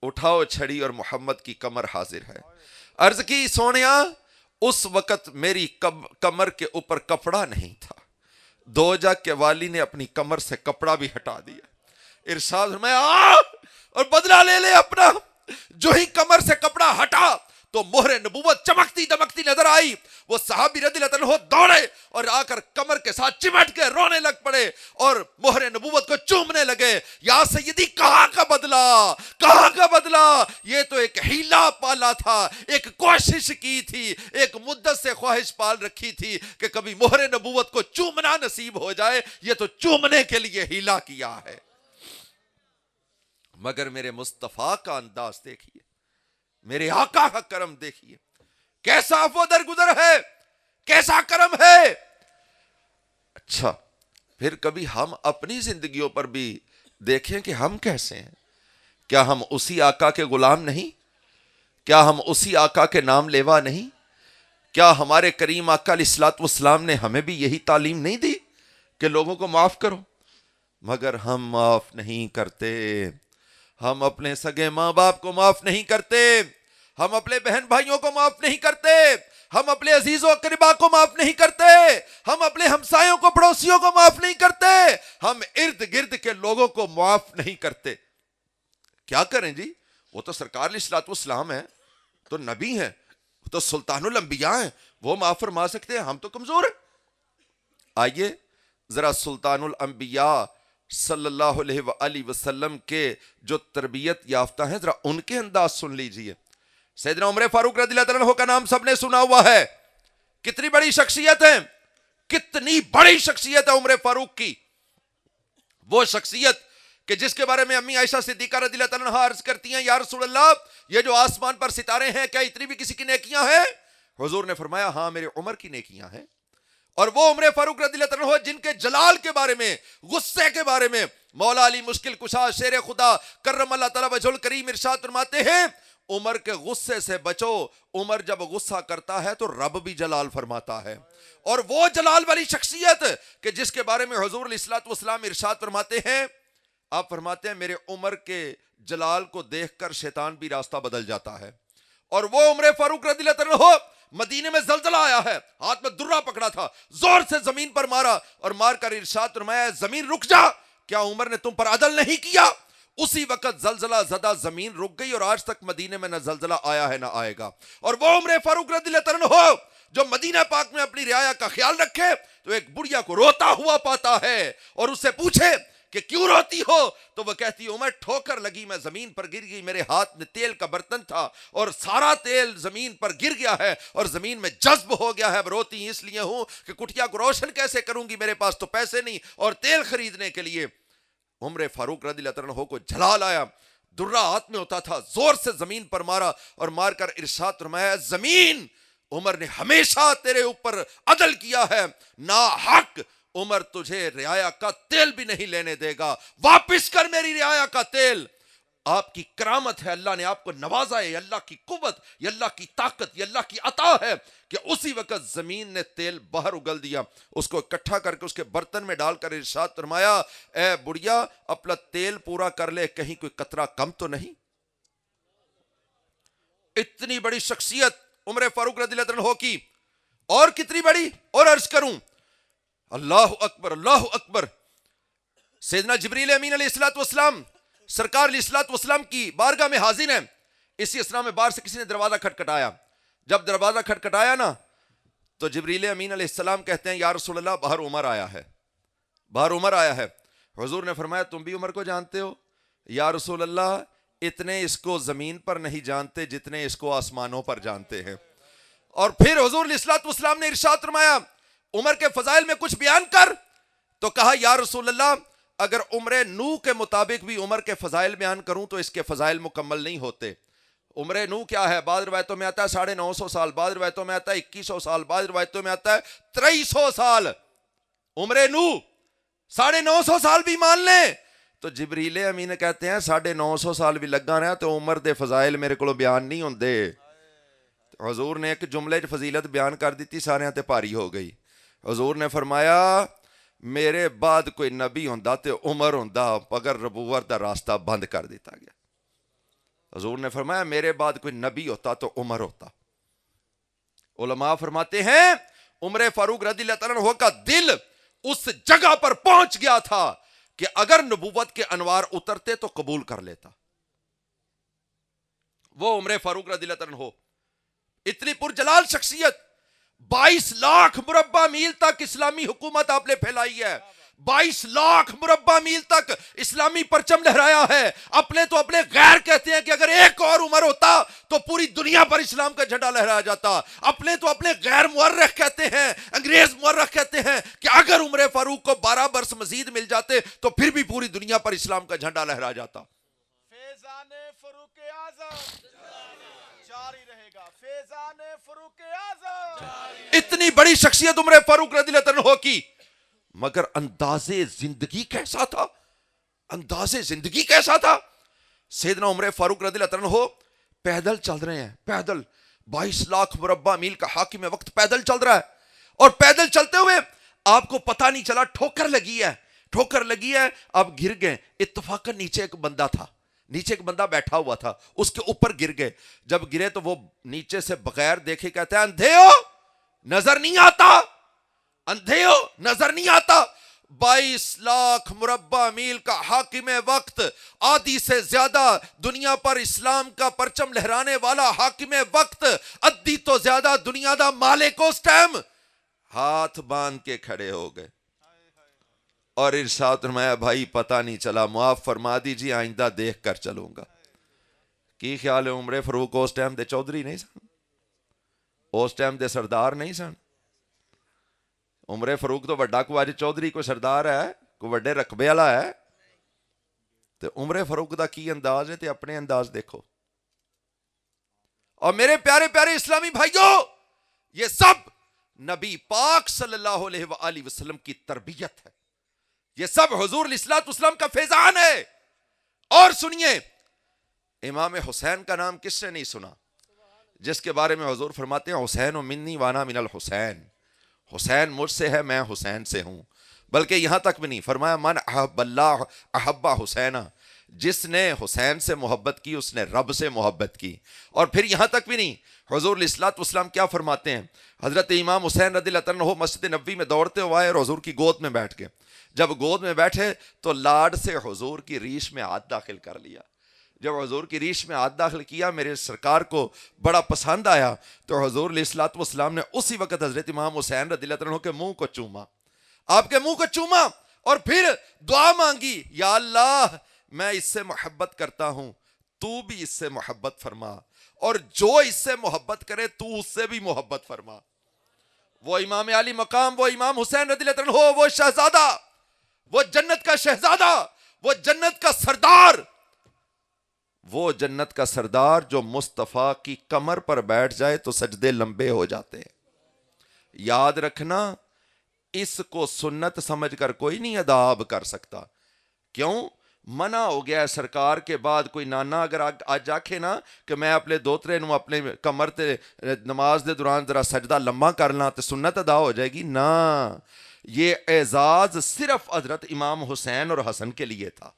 اٹھاؤ چھڑی اور محمد کی کمر حاضر ہے۔ عرض کی سونیا اس وقت میری کمر کے اوپر کپڑا نہیں تھا، دو جگ کے والی نے اپنی کمر سے کپڑا بھی ہٹا دیا۔ ارشاد فرمایا اور بدلہ لے لے اپنا۔ جو ہی کمر سے کپڑا ہٹا تو مہر نبوت چمکتی دمکتی نظر آئی۔ وہ صحابی رضی اللہ عنہ دوڑے اور آ کر کمر کے ساتھ چمٹ کے رونے لگ پڑے اور مہر نبوت کو چومنے لگے۔ یا سیدی کہاں کا بدلہ، کہاں کا بدلہ؟ یہ تو ایک ہیلا پالا تھا، ایک کوشش کی تھی، ایک مدت سے خواہش پال رکھی تھی کہ کبھی مہر نبوت کو چومنا نصیب ہو جائے، یہ تو چومنے کے لیے ہیلا کیا ہے۔ مگر میرے مصطفیٰ کا انداز دیکھیے، میرے آقا کا کرم دیکھیے، کیسا عفو درگزر ہے، کیسا کرم ہے۔ اچھا پھر کبھی ہم اپنی زندگیوں پر بھی دیکھیں کہ ہم کیسے ہیں۔ کیا ہم اسی آقا کے غلام نہیں؟ کیا ہم اسی آقا کے نام لیوا نہیں؟ کیا ہمارے کریم آقا علیہ الصلوۃ والسلام نے ہمیں بھی یہی تعلیم نہیں دی کہ لوگوں کو معاف کرو؟ مگر ہم معاف نہیں کرتے، ہم اپنے سگے ماں باپ کو معاف نہیں کرتے، ہم اپنے بہن بھائیوں کو معاف نہیں کرتے، ہم اپنے عزیز و اقربا کو معاف نہیں کرتے، ہم اپنے ہمسایوں کو پڑوسیوں کو معاف نہیں کرتے، ہم ارد گرد کے لوگوں کو معاف نہیں کرتے۔ کیا کریں جی؟ وہ تو سرکار علیہ الصلوۃ والسلام ہیں، تو نبی ہیں، وہ تو سلطان الانبیاء ہیں، وہ معاف فرما سکتے ہیں، ہم تو کمزور ہیں۔ آئیے ذرا سلطان الانبیاء صلی اللہ علیہ وآلہ وسلم کے جو تربیت یافتہ ہیں ذرا ان کے انداز سن لیجئے۔ سیدنا عمر فاروق رضی اللہ عنہ کا نام سب نے سنا ہوا ہے، کتنی بڑی شخصیت ہے، کتنی بڑی شخصیت ہے عمر فاروق کی۔ وہ شخصیت کہ جس کے بارے میں امی عائشہ صدیقہ رضی اللہ عنہا عرض کرتی ہیں، یا رسول اللہ یہ جو آسمان پر ستارے ہیں کیا اتنی بھی کسی کی نیکیاں ہیں؟ حضور نے فرمایا ہاں میرے عمر کی نیکیاں ہیں۔ اور وہ عمر فاروق رضی اللہ عنہ جن کے جلال کے بارے میں، غصے کے بارے میں مولا علی مشکل کشا شیر خدا کرم اللہ تعالیٰ وجہ الکریم ارشاد فرماتے ہیں عمر کے غصے سے بچو، عمر جب غصہ کرتا ہے تو رب بھی جلال فرماتا ہے۔ اور وہ جلال والی شخصیت کہ جس کے بارے میں حضور علیہ الصلوۃ والسلام ارشاد فرماتے ہیں، آپ فرماتے ہیں میرے عمر کے جلال کو دیکھ کر شیطان بھی راستہ بدل جاتا ہے۔ اور وہ عمر فاروق رضی اللہ عنہ مدینے میں زلزلہ آیا ہے، ہاتھ میں درہ پکڑا تھا، زور سے زمین پر مارا اور مار کر ارشاد فرمایا زمین رک جا، کیا عمر نے تم پر عدل نہیں کیا؟ اسی وقت زلزلہ زدہ زمین رک گئی اور آج تک مدینے میں نہ زلزلہ آیا ہے نہ آئے گا۔ اور وہ عمر فاروق رضی اللہ عنہ جو مدینہ پاک میں اپنی رعایا کا خیال رکھے تو ایک بڑھیا کو روتا ہوا پاتا ہے اور اس سے پوچھے کہ کیوں روتی ہو تو وہ کہتی عمر ٹھوکر لگی، میں زمین پر گر گئی، میرے ہاتھ میں تیل کا برتن تھا اور سارا تیل زمین پر گر گیا ہے اور زمین میں جذب ہو گیا ہے، اب روتی اس لیے ہوں کہ کٹیا کو روشن کیسے کروں گی، میرے پاس تو پیسے نہیں اور تیل خریدنے کے لیے۔ عمر فاروق رضی اللہ عنہ کو جلال آیا، درہ ہاتھ میں ہوتا تھا، زور سے زمین پر مارا اور مار کر ارشاد فرمایا زمین عمر نے ہمیشہ تیرے اوپر عدل کیا ہے، نا حق عمر تجھے رعایا کا تیل بھی نہیں لینے دے گا، واپس کر میری رعایا کا تیل۔ آپ کی کرامت ہے، اللہ نے آپ کو نوازا ہے، یہ اللہ کی قوت، یہ اللہ کی طاقت، یہ اللہ کی عطا ہے کہ اسی وقت زمین نے تیل باہر اگل دیا، اس کو اکٹھا کر کے اس کے برتن میں ڈال کر ارشاد فرمایا اے بڑھیا اپنا تیل پورا کر لے، کہیں کوئی قطرہ کم تو نہیں۔ اتنی بڑی شخصیت عمر فاروق رضی اللہ عنہ کی، اور کتنی بڑی اور عرض کروں، اللہ اکبر اللہ اکبر۔ سیدنا جبریل امین علیہ الصلوۃ والسلام سرکار علیہ الصلوۃ والسلام کی بارگاہ میں حاضر ہیں، اسی اسنا میں باہر سے کسی نے دروازہ کھٹکھٹایا، جب دروازہ کھٹکھٹایا نا تو جبریل امین علیہ السلام کہتے ہیں یا رسول اللہ باہر عمر آیا ہے، باہر عمر آیا ہے۔ حضور نے فرمایا تم بھی عمر کو جانتے ہو؟ یا رسول اللہ اتنے اس کو زمین پر نہیں جانتے جتنے اس کو آسمانوں پر جانتے ہیں۔ اور پھر حضور علیہ الصلوۃ والسلام نے ارشاد فرمایا عمر کے فضائل میں کچھ بیان کر، تو کہا یا رسول اللہ اگر عمر نو کے مطابق بھی عمر کے فضائل بیان کروں تو اس کے فضائل مکمل نہیں ہوتے۔ عمر نو کیا ہے؟ بعض روایتوں میں آتا ہے 950 سال، بعض روایتوں میں آتا ہے 2100 سال، بعض روایتوں میں آتا ہے 2300 سال۔ عمر نو 950 سال بھی مان لیں تو جبریل امین کہتے ہیں 950 سال بھی لگا رہا تو عمر دے فضائل میرے کو بیان نہیں ہوندے۔ حضور نے ایک جملے فضیلت بیان کر دیتی، سارے تے پاری ہو گئی۔ حضور نے فرمایا میرے بعد کوئی نبی ہوندا تے عمر ہوندا، اگر نبوت دا راستہ بند کر دیتا گیا۔ حضور نے فرمایا میرے بعد کوئی نبی ہوتا تو عمر ہوتا۔ علماء فرماتے ہیں عمر فاروق رضی اللہ تعالیٰ عنہ کا دل اس جگہ پر پہنچ گیا تھا کہ اگر نبوت کے انوار اترتے تو قبول کر لیتا۔ وہ عمر فاروق رضی اللہ تعالیٰ عنہ اتنی پرجلال شخصیت، 22 لاکھ مربع میل تک اسلامی حکومت آپ نے پھیلائی ہے، 22 لاکھ مربع میل تک اسلامی پرچم لہرایا ہے۔ اپنے تو اپنے غیر کہتے ہیں کہ اگر ایک اور عمر ہوتا تو پوری دنیا پر اسلام کا جھنڈا لہرایا جاتا۔ اپنے تو اپنے غیر مورخ کہتے ہیں، انگریز مورخ کہتے ہیں کہ اگر عمر فاروق کو 12 برس مزید مل جاتے تو پھر بھی پوری دنیا پر اسلام کا جھنڈا لہرایا جاتا۔ فیضان فاروق اعظم جاری رہے گا، فیضان فاروق اعظم۔ اتنی بڑی شخصیت عمر فاروق رضی اللہ عنہ کی، مگر انداز زندگی کیسا تھا؟ انداز زندگی کیسا تھا؟ سیدنا عمر فاروق رضی اللہ عنہ پیدل چل رہے ہیں، پیدل 22 لاکھ مربع میل کا حاکم وقت پیدل چل رہا ہے، اور پیدل چلتے ہوئے آپ کو پتہ نہیں چلا ٹھوکر لگی ہے، ٹھوکر لگی ہے، آپ گر گئے۔ اتفاقاً نیچے ایک بندہ تھا، نیچے ایک بندہ بیٹھا ہوا تھا، اس کے اوپر گر گئے۔ جب گرے تو وہ نیچے سے بغیر دیکھے کہتے ہیں اندھے ہو نظر نہیں آتا، اندھے ہو نظر نہیں آتا۔ 22 لاکھ مربع میل کا حاکم وقت، آدھی سے زیادہ دنیا پر اسلام کا پرچم لہرانے والا حاکم وقت، ادھی تو زیادہ دنیا دا مالک اس ٹائم ہاتھ باندھ کے کھڑے ہو گئے اور ارشاد فرمایا بھائی پتہ نہیں چلا، معاف فرما دیجیے، آئندہ دیکھ کر چلوں گا۔ کی خیال ہے عمر فاروق اس ٹائم دے چودھری نہیں سن، اس ٹائم دے سردار نہیں سن؟ عمر فاروق تو وڈا کو اج چودھری کو سردار ہے، کو وڈے رقبے والا ہے، تو عمر فاروق دا کی انداز ہے تے اپنے انداز دیکھو۔ اور میرے پیارے پیارے اسلامی بھائیوں، یہ سب نبی پاک صلی اللہ علیہ وآلہ وسلم کی تربیت ہے، یہ سب حضور علیہ الصلوۃ والسلام کا فیضان ہے۔ اور سنیے، امام حسین کا نام کس نے نہیں سنا، جس کے بارے میں حضور فرماتے ہیں حسین منی وانا من الحسین، حسین مجھ سے ہے میں حسین سے ہوں۔ بلکہ یہاں تک بھی نہیں، فرمایا من احب اللہ احب حسینا، جس نے حسین سے محبت کی اس نے رب سے محبت کی۔ اور پھر یہاں تک بھی نہیں، حضور علیہ الصلوۃ والسلام کیا فرماتے ہیں، حضرت امام حسین رضی اللہ عنہ مسجد نبوی میں دوڑتے ہوئے آئے اور حضور کی گود میں بیٹھ گئے۔ جب گود میں بیٹھے تو لاڈ سے حضور کی ریش میں ہاتھ داخل کر لیا۔ جب حضور کی ریش میں ہاتھ داخل کیا، میرے سرکار کو بڑا پسند آیا، تو حضور علیہ الصلوۃ والسلام نے اسی وقت حضرت امام حسین رضی اللہ عنہ کے منہ کو چوما، آپ کے منہ کو چوما، اور پھر دعا مانگی، یا اللہ میں اس سے محبت کرتا ہوں، تو بھی اس سے محبت فرما، اور جو اس سے محبت کرے تو اس سے بھی محبت فرما۔ وہ امام علی مقام، وہ امام حسین رضی اللہ عنہ، وہ شہزادہ، وہ جنت کا شہزادہ، وہ جنت کا سردار، وہ جنت کا سردار جو مصطفیٰ کی کمر پر بیٹھ جائے تو سجدے لمبے ہو جاتے ہیں۔ یاد رکھنا، اس کو سنت سمجھ کر کوئی نہیں اداب کر سکتا۔ کیوں؟ منع ہو گیا ہے سرکار کے بعد کوئی نانا اگر آج آکھے نا کہ میں اپنے دوترے نو اپنے کمر تے نماز دے دوران ذرا سجدہ لمبا کرنا تے سنت ادا ہو جائے گی، نا، یہ اعزاز صرف حضرت امام حسین اور حسن کے لیے تھا۔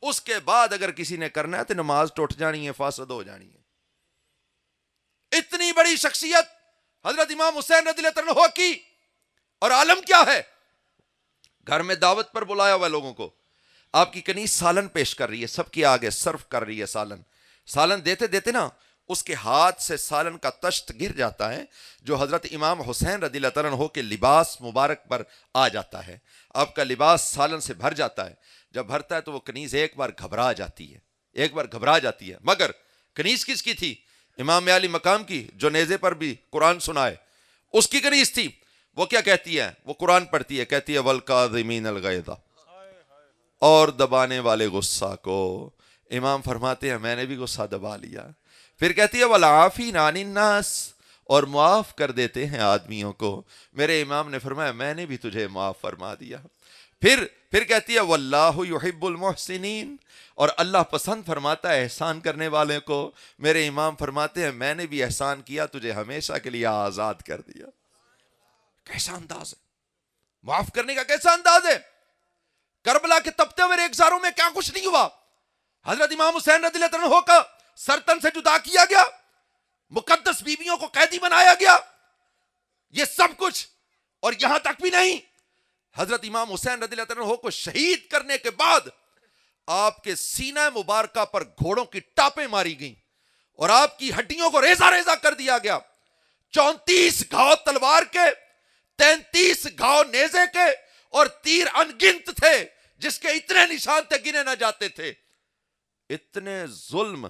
اس کے بعد اگر کسی نے کرنا ہے تو نماز ٹوٹ جانی ہے، فاسد ہو جانی ہے۔ اتنی بڑی شخصیت حضرت امام حسین رضی اللہ عنہ کی، اور عالم کیا ہے، گھر میں دعوت پر بلایا ہوا لوگوں کو، آپ کی کنیز سالن پیش کر رہی ہے، سب کے آگے سرو کر رہی ہے سالن دیتے دیتے نا اس کے ہاتھ سے سالن کا تشت گر جاتا ہے جو حضرت امام حسین رضی اللہ عنہ کے لباس مبارک پر آ جاتا ہے۔ آپ کا لباس سالن سے بھر جاتا ہے، جب بھرتا ہے تو وہ کنیز ایک بار گھبرا جاتی ہے، مگر کنیز کس کی تھی؟ امام علی مقام کی، جو نیزے پر بھی قرآن سنائے، اس کی کنیز تھی۔ وہ کیا کہتی ہے؟ وہ قرآن پڑھتی ہے، کہتی ہے وَالْقَاظِمِينَ الْغَيْظَ، اور دبانے والے غصہ کو۔ امام فرماتے ہیں میں نے بھی غصہ دبا لیا، پھر کہتی ہے والعافین عن الناس، اور معاف کر دیتے ہیں آدمیوں کو. میرے امام نے فرمایا میں نے بھی تجھے معاف فرما دیا. پھر کہتی ہے واللہ یحب المحسنین، اور اللہ پسند فرماتا ہے احسان کرنے والے کو. میرے امام فرماتے ہیں میں نے بھی احسان کیا، تجھے ہمیشہ کے لیے آزاد کر دیا. کیسا انداز ہے معاف کرنے کا، کیسا انداز ہے. کربلا کے تپتے ہوئے ریگزاروں میں کیا کچھ نہیں ہوا. حضرت امام حسین رضی اللہ عنہ کا سرطن سے جدا کیا گیا، مقدس بیویوں کو قیدی بنایا گیا، یہ سب کچھ. اور یہاں تک بھی نہیں، حضرت امام حسین رضی اللہ عنہ کو شہید کرنے کے بعد آپ کے سینہ مبارکہ پر گھوڑوں کی ٹاپیں ماری گئیں اور آپ کی ہڈیوں کو ریزہ ریزہ کر دیا گیا. 34 گھاؤ تلوار کے، 33 گھاؤ نیزے کے، اور تیر انگنت تھے جس کے اتنے نشان تھے گنے نہ جاتے تھے. اتنے ظلم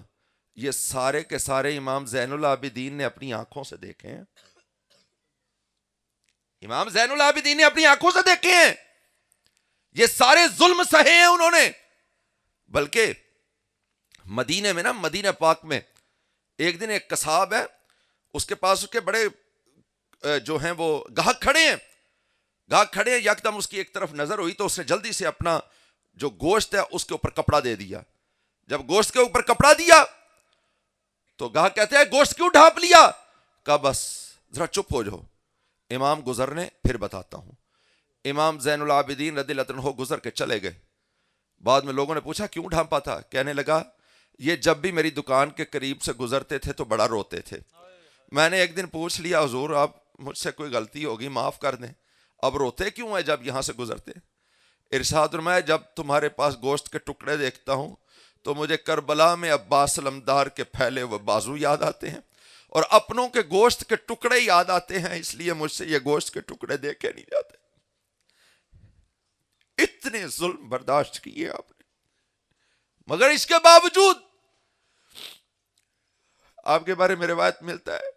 یہ سارے کے سارے امام زین العابدین نے اپنی آنکھوں سے دیکھے ہیں. امام زین العابدین نے اپنی آنکھوں سے دیکھے ہیں. یہ سارے ظلم سہے ہیں انہوں نے. بلکہ مدینے میں نا، مدینہ پاک میں ایک دن ایک قصاب ہے، اس کے پاس اس کے بڑے جو ہیں وہ گاہک کھڑے ہیں. یکدم اس کی ایک طرف نظر ہوئی تو اس نے جلدی سے اپنا جو گوشت ہے اس کے اوپر کپڑا دے دیا. جب گوشت کے اوپر کپڑا دیا تو گاہک کہتے ہیں گوشت کیوں ڈھانپ لیا؟ کہا بس ذرا چپ ہو جاؤ، امام گزرنے پھر بتاتا ہوں. امام زین العابدین رضی اللہ عنہ گزر کے چلے گئے. بعد میں لوگوں نے پوچھا کیوں ڈھانپا تھا؟ کہنے لگا یہ جب بھی میری دکان کے قریب سے گزرتے تھے تو بڑا روتے تھے. میں نے ایک دن پوچھ لیا حضور آپ مجھ سے کوئی غلطی ہوگی معاف کر دیں، اب روتے کیوں ہیں جب یہاں سے گزرتے؟ ارشاد فرمایا جب تمہارے پاس گوشت کے ٹکڑے دیکھتا ہوں تو مجھے کربلا میں عباس علمدار کے پھیلے ہوئے بازو یاد آتے ہیں اور اپنوں کے گوشت کے ٹکڑے یاد آتے ہیں، اس لیے مجھ سے یہ گوشت کے ٹکڑے دیکھے نہیں جاتے. اتنے ظلم برداشت کیے آپ نے، مگر اس کے باوجود آپ کے بارے میں روایت ملتا ہے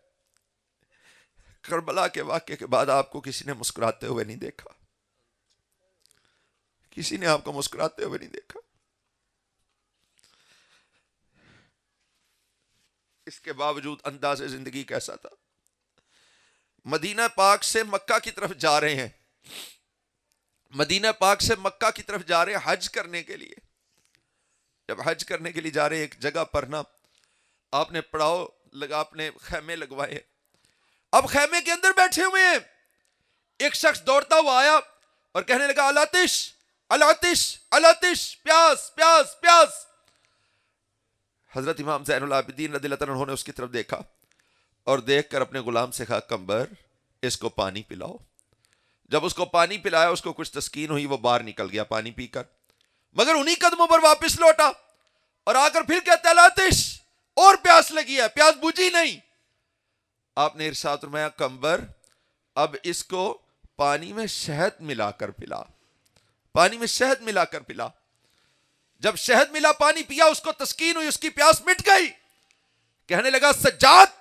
کربلا کے واقعے کے بعد آپ کو کسی نے مسکراتے ہوئے نہیں دیکھا. کسی نے آپ کو مسکراتے ہوئے نہیں دیکھا. اس کے باوجود انداز زندگی کیسا تھا. مدینہ پاک سے مکہ کی طرف جا رہے ہیں، مدینہ پاک سے مکہ کی طرف جا رہے ہیں حج کرنے کے لیے. جب حج کرنے کے لیے جا رہے ہیں ایک جگہ پر نا آپ نے پڑاؤ لگا، آپ نے خیمے لگوائے. اب خیمے کے اندر بیٹھے ہوئے ہیں، ایک شخص دوڑتا ہوا آیا اور کہنے لگا الاتش الاتش الاتش، پیاس پیاس پیاس. حضرت امام زین العابدین رضی اللہ عنہ نے اس کی طرف دیکھا اور دیکھ کر اپنے غلام سے کہا کمبر اس کو پانی پلاؤ. جب اس کو پانی پلایا اس کو کچھ تسکین ہوئی، وہ باہر نکل گیا پانی پی کر، مگر انہی قدموں پر واپس لوٹا اور آ کر پھر کہتا ہے الاتش، اور پیاس لگی ہے، پیاس بجھی نہیں. آپ نے ارشاد فرمایا کمبر اب اس کو پانی میں شہد ملا کر پلا، پانی میں شہد ملا کر پلا. جب شہد ملا پانی پیا اس کو تسکین ہوئی، اس کی پیاس مٹ گئی. کہنے لگا سجاد،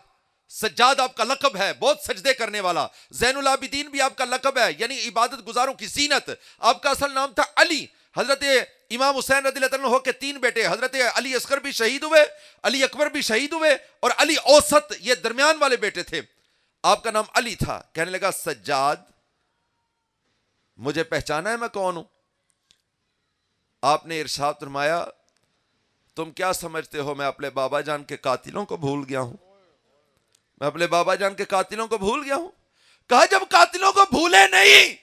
سجاد آپ کا لقب ہے، بہت سجدے کرنے والا. زین العابدین بھی آپ کا لقب ہے، یعنی عبادت گزاروں کی زینت. آپ کا اصل نام تھا علی. حضرت امام حسین رضی اللہ عنہ کے 3 بیٹے، حضرت علی اصغر بھی شہید ہوئے، علی اکبر بھی شہید ہوئے، اور علی اوسط یہ درمیان والے بیٹے تھے. آپ کا نام علی تھا. کہنے لگا سجاد مجھے پہچانا ہے میں کون ہوں؟ آپ نے ارشاد فرمایا تم کیا سمجھتے ہو میں اپنے بابا جان کے قاتلوں کو بھول گیا ہوں؟ میں اپنے بابا جان کے قاتلوں کو بھول گیا ہوں؟ کہا جب قاتلوں کو بھولے نہیں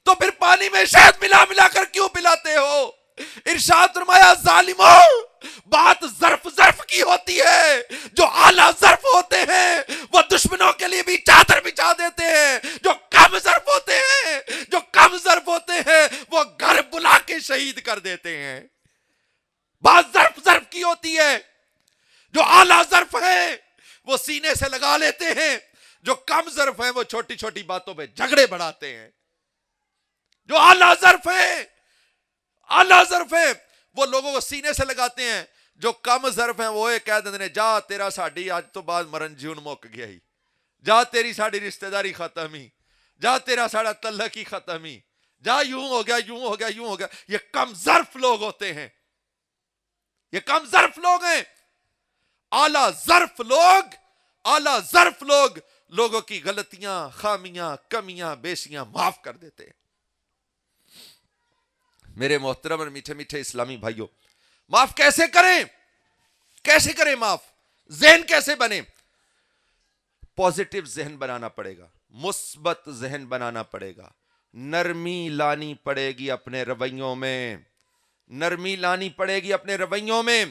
تو پھر پانی میں شہد ملا ملا کر کیوں پلاتے ہو؟ ارشاد فرمایا ظالموں، بات ظرف ظرف کی ہوتی ہے. جو اعلیٰ ظرف ہوتے ہیں وہ دشمنوں کے لیے بھی چادر بچھا دیتے ہیں، جو کم ظرف ہوتے ہیں، جو کم ظرف ہوتے ہیں وہ گھر بلا کے شہید کر دیتے ہیں. بات ظرف ظرف کی ہوتی ہے. جو اعلیٰ ظرف ہے وہ سینے سے لگا لیتے ہیں، جو کم ظرف ہیں وہ چھوٹی چھوٹی باتوں پہ جھگڑے بڑھاتے ہیں. جو اعلیٰ ظرف ہے، اعلیٰ ظرف ہے وہ لوگوں کو سینے سے لگاتے ہیں. جو کم ظرف ہیں وہ یہ کہہ دیتے ہیں جا تیرا ساڑی آج تو بعد مرن جیون موک گیا ہی، جا تیری ساڑی رشتہ داری ختم ہی، جا تیرا ساڑا تعلق ہی ختم ہی، جا یوں ہو گیا یوں ہو گیا یوں ہو گیا. یہ کم ظرف لوگ ہوتے ہیں، یہ کم ظرف لوگ ہیں. اعلیٰ ظرف لوگ لوگوں کی غلطیاں، خامیاں، کمیاں، بیشیاں معاف کر دیتے ہیں۔ میرے محترم اور میٹھے میٹھے اسلامی بھائیوں، معاف کیسے کریں معاف؟ ذہن کیسے بنے؟ پازیٹیو ذہن بنانا پڑے گا، مثبت ذہن بنانا پڑے گا، نرمی لانی پڑے گی اپنے رویوں میں، نرمی لانی پڑے گی اپنے رویوں میں،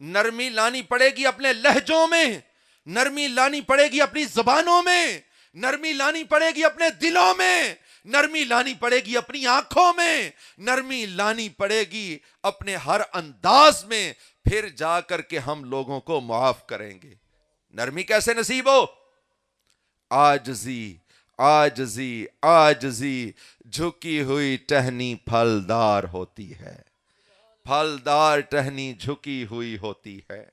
نرمی لانی پڑے گی اپنے لہجوں میں، نرمی لانی پڑے گی اپنی زبانوں میں، نرمی لانی پڑے گی اپنے دلوں میں، نرمی لانی پڑے گی اپنی آنکھوں میں، نرمی لانی پڑے گی اپنے ہر انداز میں، پھر جا کر کے ہم لوگوں کو معاف کریں گے۔ نرمی کیسے نصیب ہو؟ آجزی جھکی ہوئی ٹہنی پھلدار ہوتی ہے، پھلدار ٹہنی جھکی ہوئی ہوتی ہے۔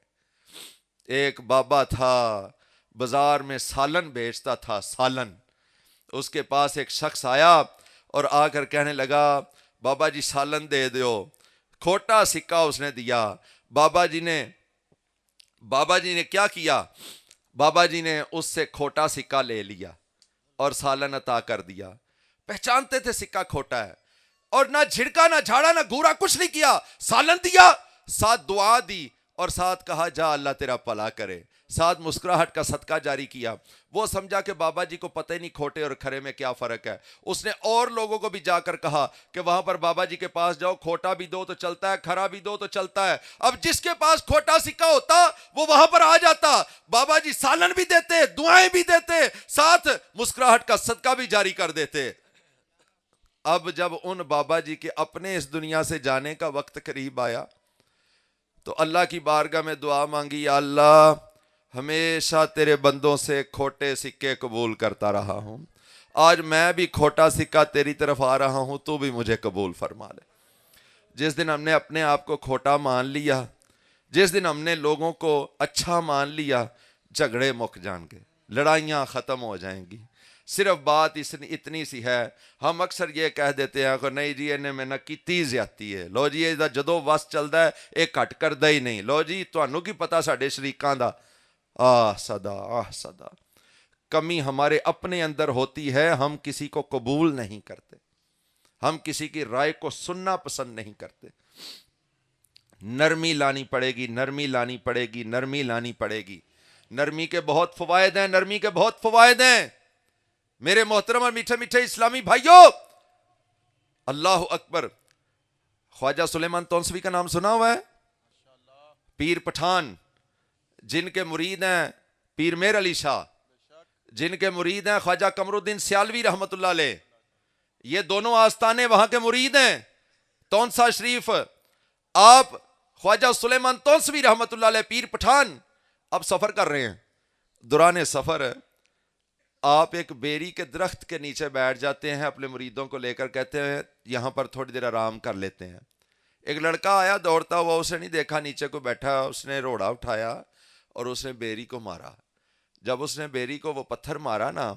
ایک بابا تھا، بازار میں سالن بیچتا تھا، سالن۔ اس کے پاس ایک شخص آیا اور آ کر کہنے لگا بابا جی سالن دے دیو۔ کھوٹا سکہ اس نے دیا۔ بابا جی نے کیا کیا؟ بابا جی نے اس سے کھوٹا سکہ لے لیا اور سالن عطا کر دیا۔ پہچانتے تھے سکہ کھوٹا ہے، اور نہ جھڑکا، نہ جھاڑا، نہ گھورا، کچھ نہیں کیا، سالن دیا، ساتھ دعا دی اور ساتھ کہا جا اللہ تیرا بھلا کرے، ساتھ مسکراہٹ کا صدقہ جاری کیا۔ وہ سمجھا کہ بابا جی کو پتہ ہی نہیں کھوٹے اور کھرے میں کیا فرق ہے۔ اس نے اور لوگوں کو بھی جا کر کہا کہ وہاں پر بابا جی کے پاس جاؤ، کھوٹا بھی دو تو چلتا ہے، کھرا بھی دو تو چلتا ہے۔ اب جس کے پاس کھوٹا سکہ ہوتا وہ وہاں پر آ جاتا، بابا جی سالن بھی دیتے، دعائیں بھی دیتے، ساتھ مسکراہٹ کا صدقہ بھی جاری کر دیتے۔ اب جب ان بابا جی کے اپنے اس دنیا سے جانے کا وقت قریب آیا تو اللہ کی بارگاہ میں دعا مانگی، یا اللہ ہمیشہ تیرے بندوں سے کھوٹے سکے قبول کرتا رہا ہوں، آج میں بھی کھوٹا سکہ تیری طرف آ رہا ہوں، تو بھی مجھے قبول فرما لے۔ جس دن ہم نے اپنے آپ کو کھوٹا مان لیا، جس دن ہم نے لوگوں کو اچھا مان لیا، جھگڑے مک جائیں گے، لڑائیاں ختم ہو جائیں گی۔ صرف بات اتنی سی ہے، ہم اکثر یہ کہہ دیتے ہیں کہ نہیں جی انہیں میں نہ کیتی زیادتی ہے، لو جی یہ جدو وس چلتا ہے ایک کٹ کردا ہی نہیں، لو جی تانوں کی پتا ساڈے شریکاں دا۔ صدا کمی ہمارے اپنے اندر ہوتی ہے، ہم کسی کو قبول نہیں کرتے، ہم کسی کی رائے کو سننا پسند نہیں کرتے۔ نرمی لانی پڑے گی، نرمی لانی پڑے گی، نرمی لانی پڑے گی۔ نرمی کے بہت فوائد ہیں، نرمی کے بہت فوائد ہیں میرے محترم اور میٹھے میٹھے اسلامی بھائیوں۔ اللہ اکبر۔ خواجہ سلیمان تونسوی کا نام سنا ہوا ہے؟ پیر پٹھان، جن کے مرید ہیں پیر میر علی شاہ، جن کے مرید ہیں خواجہ قمر الدین سیالوی رحمت اللہ علیہ، یہ دونوں آستانے وہاں کے مرید ہیں۔ تونسا شریف، آپ خواجہ سلیمان تونسوی رحمت اللہ علیہ پیر پٹھان اب سفر کر رہے ہیں۔ دوران سفر آپ ایک بیری کے درخت کے نیچے بیٹھ جاتے ہیں، اپنے مریدوں کو لے کر کہتے ہیں یہاں پر تھوڑی دیر آرام کر لیتے ہیں۔ ایک لڑکا آیا دوڑتا ہوا، اسے نہیں دیکھا نیچے کو بیٹھا، اس نے روڑا اٹھایا اور اس نے بیری کو مارا۔ جب اس نے بیری کو وہ پتھر مارا نا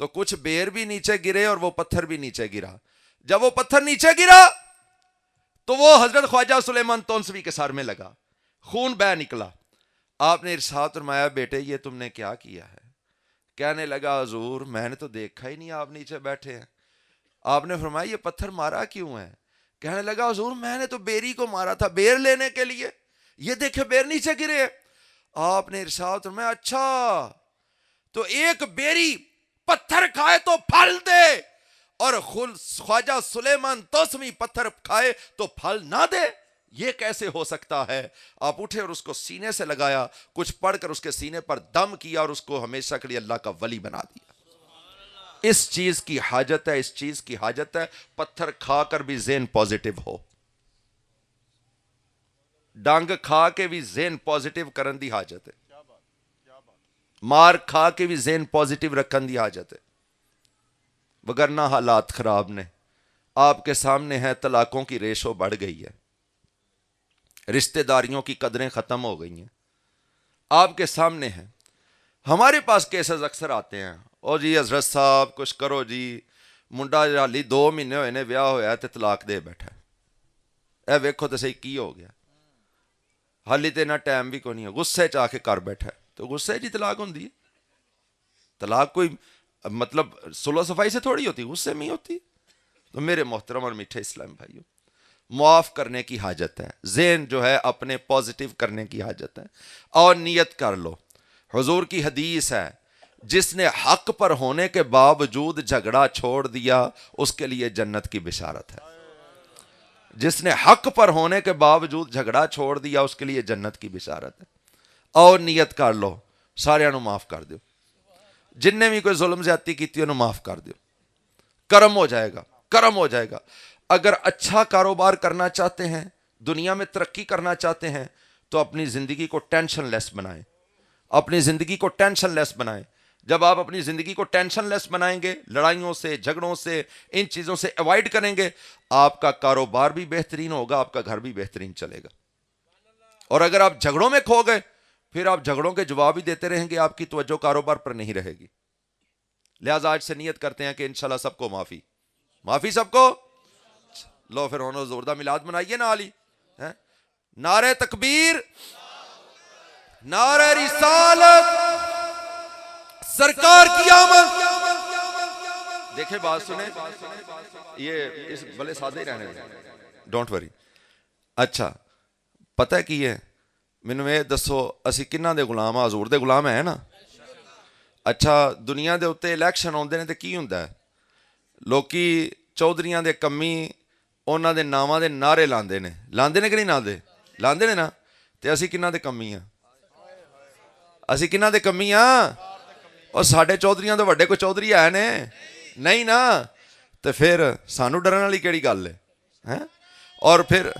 تو کچھ بیر بھی نیچے گرے اور وہ پتھر بھی نیچے گرا۔ جب وہ پتھر نیچے گرا تو وہ حضرت خواجہ سلیمان تونسوی کے سر میں لگا، خون بہہ نکلا۔ آپ نے ارشاد فرمایا بیٹے یہ تم نے کیا کیا ہے؟ کہنے لگا حضور میں نے تو دیکھا ہی نہیں آپ نیچے بیٹھے ہیں۔ آپ نے فرمایا یہ پتھر مارا کیوں ہے؟ کہنے لگا حضور میں نے تو بیری کو مارا تھا بیر لینے کے لیے، یہ دیکھے بیر نیچے گرے۔ آپ نے ارشاد فرمایا اچھا تو ایک بیری پتھر کھائے تو پھل دے اور خواجہ سلیمان تونسوی پتھر کھائے تو پھل نہ دے، یہ کیسے ہو سکتا ہے؟ آپ اٹھے اور اس کو سینے سے لگایا، کچھ پڑھ کر اس کے سینے پر دم کیا اور اس کو ہمیشہ کے لیے اللہ کا ولی بنا دیا۔ اس چیز کی حاجت ہے، اس چیز کی حاجت ہے، پتھر کھا کر بھی ذہن پازیٹیو ہو، ڈانگ کھا کے بھی ذہن پازیٹیو کرن دی حاجت ہے، مار کھا کے بھی ذہن پازیٹیو رکھن دی حاجت ہے، وگرنہ حالات خراب نے۔ آپ کے سامنے ہے طلاقوں کی ریشو بڑھ گئی ہے، رشتہ داریوں کی قدریں ختم ہو گئی ہیں، آپ کے سامنے ہیں۔ ہمارے پاس کیسز اکثر آتے ہیں، او جی حضرت صاحب کچھ کرو جی، منڈا حالی 2 مہینے ہوئے نے، ویاہ ہویا تے طلاق دے بیٹھا، اے ویکھو تے صحیح کی ہو گیا۔ ਹਾਲੀ ਤੇ ਨਾ ਟਾਈਮ ਵੀ ਕੋਈ ਨਹੀਂ ਹੈ, ਗੁੱਸੇ 'ਚ ਆ ਕੇ ਘਰ ਬੈਠਾ ਹੈ, تو غصے کی طلاق ہوتی ہے. طلاق کوئی مطلب صلح صفائی سے تھوڑی ہوتی, غصے میں ہی ہوتی. تو میرے محترم اور میٹھے اسلام بھائیوں, معاف کرنے کی حاجت ہے, ذہن جو ہے اپنے پازیٹیو کرنے کی حاجت ہے, اور نیت کر لو. حضور کی حدیث ہے, جس نے حق پر ہونے کے باوجود جھگڑا چھوڑ دیا اس کے لیے جنت کی بشارت ہے. جس نے حق پر ہونے کے باوجود جھگڑا چھوڑ دیا اس کے لیے جنت کی بشارت ہے. اور نیت کر لو, سارے انہوں معاف کر دیو, جن نے بھی کوئی ظلم زیادتی کی تھی انہوں معاف کر دیو, کرم ہو جائے گا, کرم ہو جائے گا. اگر اچھا کاروبار کرنا چاہتے ہیں, دنیا میں ترقی کرنا چاہتے ہیں, تو اپنی زندگی کو ٹینشن لیس بنائیں, اپنی زندگی کو ٹینشن لیس بنائیں. جب آپ اپنی زندگی کو ٹینشن لیس بنائیں گے, لڑائیوں سے, جھگڑوں سے, ان چیزوں سے ایوائڈ کریں گے, آپ کا کاروبار بھی بہترین ہوگا, آپ کا گھر بھی بہترین چلے گا. اور اگر آپ جھگڑوں میں کھو گئے, پھر آپ جھگڑوں کے جواب ہی دیتے رہیں گے, آپ کی توجہ کاروبار پر نہیں رہے گی. لہٰذا آج سے نیت کرتے ہیں کہ انشاءاللہ سب کو معافی, معافی سب کو. لو پھر انہوں زوردہ میلاد منائیے نا علی. نعرہ تکبیر, نعرہ رسالت, سرکار کی آمد. دیکھیں بات سنیں, یہ اس بلے سادے ہی رہنے دیں, ڈونٹ وری. اچھا پتہ ہے کی ہے, ਮੈਨੂੰ ਇਹ ਦੱਸੋ ਅਸੀਂ ਕਿਹਨਾਂ ਦੇ ਗੁਲਾਮ ਆ? ਹਜ਼ੂਰ ਦੇ ਗੁਲਾਮ ਹੈ ਨਾ. ਅੱਛਾ ਦੁਨੀਆ ਦੇ ਉੱਤੇ ਇਲੈਕਸ਼ਨ ਆਉਂਦੇ ਨੇ ਤੇ ਕੀ ਹੁੰਦਾ ਹੈ, ਲੋਕੀ ਚੌਧਰੀਆਂ ਦੇ ਕੰਮੀ ਉਹਨਾਂ ਦੇ ਨਾਵਾਂ ਦੇ ਨਾਰੇ ਲਾਉਂਦੇ ਨੇ ਕਿ ਨਹੀਂ ਲਾਉਂਦੇ? ਲਾਉਂਦੇ ਨੇ ਨਾ. ਤੇ ਅਸੀਂ ਕਿਹਨਾਂ ਦੇ ਕੰਮੀ ਆ? ਅਸੀਂ ਕਿਹਨਾਂ ਦੇ ਕੰਮੀ ਆ? ਉਹ ਸਾਡੇ ਚੌਧਰੀਆਂ ਤੋਂ ਵੱਡੇ ਕੋਈ ਚੌਧਰੀ ਹੈ ਨੇ? ਨਹੀਂ ਨਾ. ਤੇ ਫਿਰ ਸਾਨੂੰ ਡਰਨ ਵਾਲੀ ਕਿਹੜੀ ਗੱਲ ਹੈ? اور پھر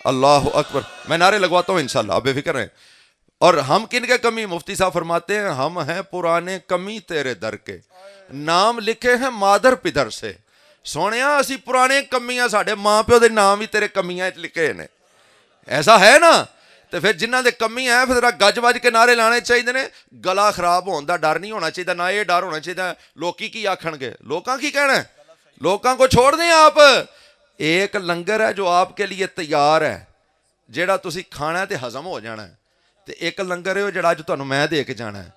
اللہ اکبر, میں نعرے لگواتا ہوں انشاءاللہ, آپ بے فکر رہیں. اور ہم کن کے کمی؟ مفتی صاحب فرماتے ہیں ہم ہیں پرانے کمی تیرے در کے, نام لکھے ہیں مادر پدر سے. سونیا اسی پرانے کمی ہیں, ساڑھے ماں پیو دے نام ہی تیرے کمیاں لکھے ہیں. ایسا ہے نا. تو پھر جنہ دے کمی ہیں پھر گج وج کے نعرے لانے چاہیے نے. گلا خراب ہونے دا ڈر نہیں ہونا چاہیے, نہ یہ ڈر ہونا چاہیے لوکی کی آکھن گے. لوکاں کی کہنا ہے؟ لوکاں کو چھوڑ دیں آپ. ایک لنگر ہے جو آپ کے لیے تیار ہے, جیڑا تسی کھانا ہے تے ہضم ہو جانا ہے. تے ایک لنگر ہے جڑا جو تانوں میں دے کے جانا ہے,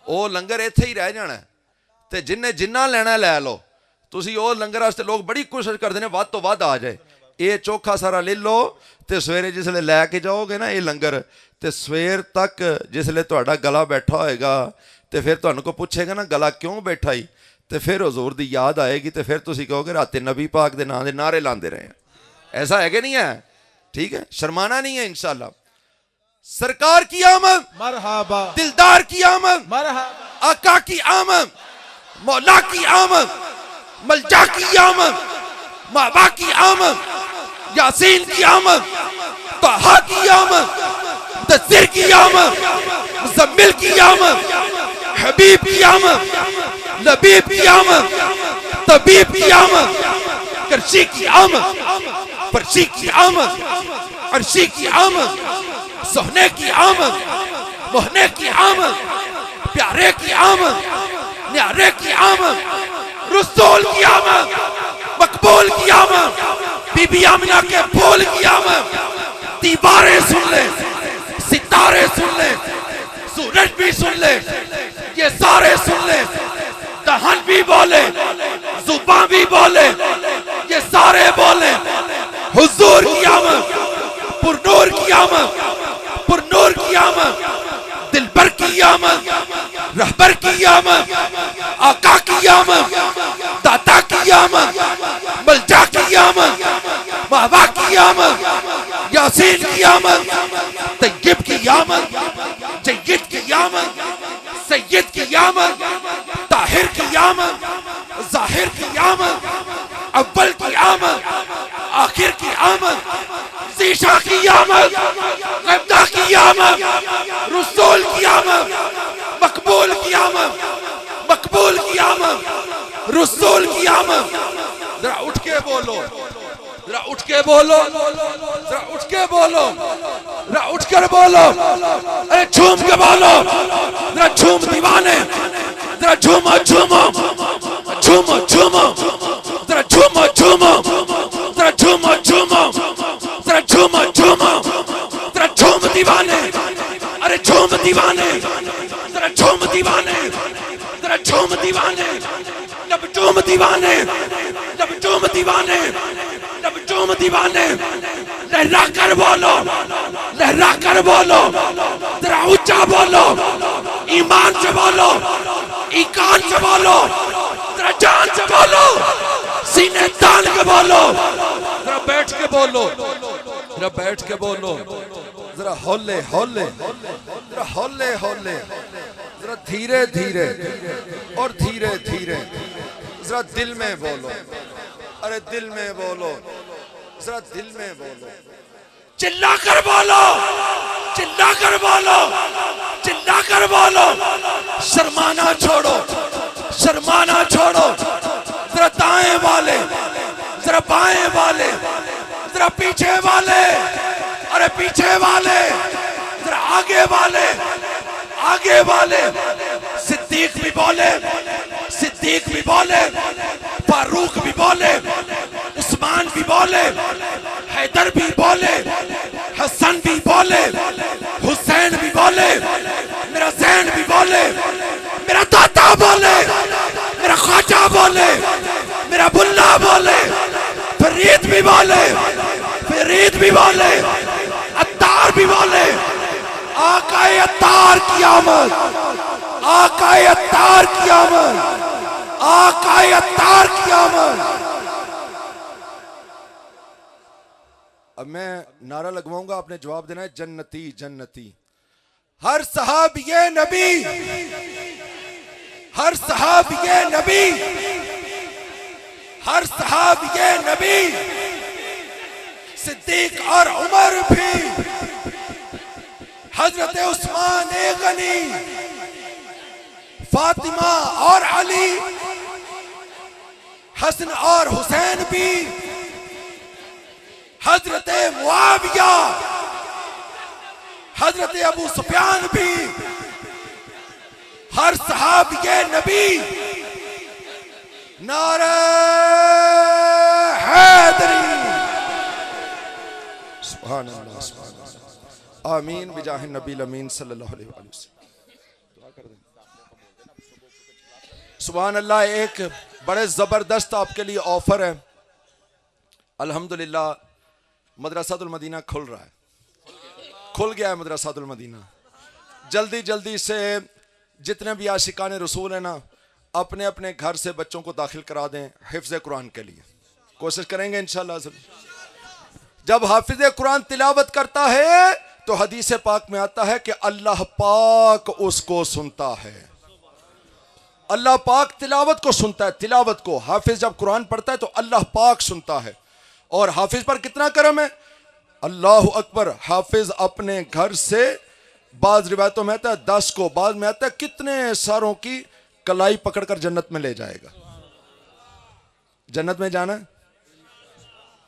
او لنگر ایتھے ہی رہ جانا ہے. تے جن نے جنہ لینا لے لو. تسی او لنگر واسطے لوگ بڑی کوشش کرتے ہیں ود تو ود آ جائے. اے چوکھا سارا لے لو تے سویرے جسلے لے کے جاؤ گے نا یہ لنگر, تے سویر تک جسلے تہاڈا گلا بیٹھا ہوئے گا تے پھر تانوں کو پوچھے گا نا گلا کیوں بیٹھا ہی, تے پھر حضور دی یاد آئے گی, تے پھر تسی کہو گے رات نبی پاک دے نام دے نعرے لاندے رہے ہیں. ایسا ہے کہ نہیں ہے؟ ٹھیک ہے, شرمانا نہیں ہے انشاءاللہ. سرکار کی آمد, مرحبا. دلدار کی آمد, مرحبا. آقا کی آمد, مولا کی آمد, ملجا کی آمد, مابا کی آمد, یاسین کی آمد, طہا کی آمد, مدثر کی آمد, مزمل کی آمد, حبیب کی آمد, لبیب کی آمد, طبیب کی آمد, کرشی کی آمد, فرشی کی آمد, عرشی کی آمد, سہنے کی آمد, مہنے کی آمد, پیارے کی آمد, نیارے کی آمد, رسول کی آمد, مقبول کی آمد, بی بی آمنہ کے پھول کی آمد. دیواریں سن لے, ستارے سن لے, سورج بھی سن لے, یہ سارے سن لے, دہن بھی بولے, زبان بھی بولے, یہ سارے بولے. حضور کی آمد, پر نور کی آمد, پر نور کی آمد, دلبر کی آمد, رہبر کی آمد, آقا کی آمد, داتا کی آمد, ملجا کی آمد, مہوا کی آمد, یاسین کی آمد, طیب کی آمد, جید کی آمد, سید کی آمد, طاہر کی آمد, ظاہر کی آمد, اول کی آمد, آخر کی آمد, زیشا کی آمد, غیبدہ کی آمد, رسول کی آمد, مقبول کی آمد, مقبول کی آمد, رسول کی آمد. ذرا اٹھ کے بولو, ذرا اٹھ کے بولو, ذرا اٹھ کے بولو, ذرا اٹھ کر بولو, ارے جھوم کے بولو, ذرا جھوم دیوانے, ذرا جھومو جھومو, جھومو جھومو, ذرا جھومو جھومو, ذرا جھومو جھومو, دیوانے ذرا جھوم دیوانے ذرا جھوم دیوانے لب جھوم دیوانے لب جھوم دیوانے لب جھوم دیوانے لہرا کر بولو لہرا کر بولو ذرا اونچا بولو ایمان سے بولو ایمان سے بولو ذرا جان سے بولو سینے تان کے بولو ذرا بیٹھ کے بولو ذرا بیٹھ کے بولو ذرا ہولے ہولے ذرا ہولے ہولے ذرا دھیرے دھیرے اور دھیرے دھیرے ذرا دل میں بولو ارے دل میں بولو ذرا دل میں بولو چلا کر بولو چلا کر بولو چلا کر بولو شرمانا چھوڑو شرمانا چھوڑو ذرا دائیں والے ذرا بائیں والے ذرا پیچھے والے ارے پیچھے والے ذرا آگے والے آگے والے صدیق بھی بولے صدیق بھی بولے فاروق بھی بولے عثمان بھی بولے حیدر بھی بولے حسن بھی بولے حسین بھی بولے میرا زین بھی بولے میرا داتا بولے میرا خواجہ بولے میرا بلا بولے فرید بھی بولے فرید بھی بولے عطار بھی بولے آقا عطار کی آمد آقا عطار کی آمد آقا عطار کی آمد. اب میں نعرہ لگواؤں گا آپ نے جواب دینا ہے جنتی جنتی. ہر صحابی نبی ہر صحابی نبی ہر صحابی نبی صدیق اور عمر بھی حضرت عثمان غنی فاطمہ اور علی حسن اور حسین بھی حضرت معاویہ حضرت ابو سفیان بھی ہر صحابی نبی نعرہ حیدری. سبحان اللہ سبحان اللہ آمین بجاہ النبی الامین صلی اللہ علیہ وآلہ وسلم. سبحان اللہ. ایک بڑے زبردست آپ کے لیے آفر ہے. الحمدللہ مدرسہ المدینہ کھل رہا ہے, کھل گیا ہے مدرسہ المدینہ. جلدی جلدی سے جتنے بھی عاشقان رسول ہیں نا اپنے اپنے گھر سے بچوں کو داخل کرا دیں حفظ قرآن کے لیے. کوشش کریں گے انشاءاللہ. جب حافظ قرآن تلاوت کرتا ہے تو حدیث پاک میں آتا ہے کہ اللہ پاک اس کو سنتا ہے. اللہ پاک تلاوت کو سنتا ہے. تلاوت کو حافظ جب قرآن پڑھتا ہے تو اللہ پاک سنتا ہے. اور حافظ پر کتنا کرم ہے, اللہ اکبر. حافظ اپنے گھر سے بعض روایتوں میں آتا ہے 10 کو, بعض میں آتا ہے کتنے ساروں کی کلائی پکڑ کر جنت میں لے جائے گا. جنت میں جانا ہے.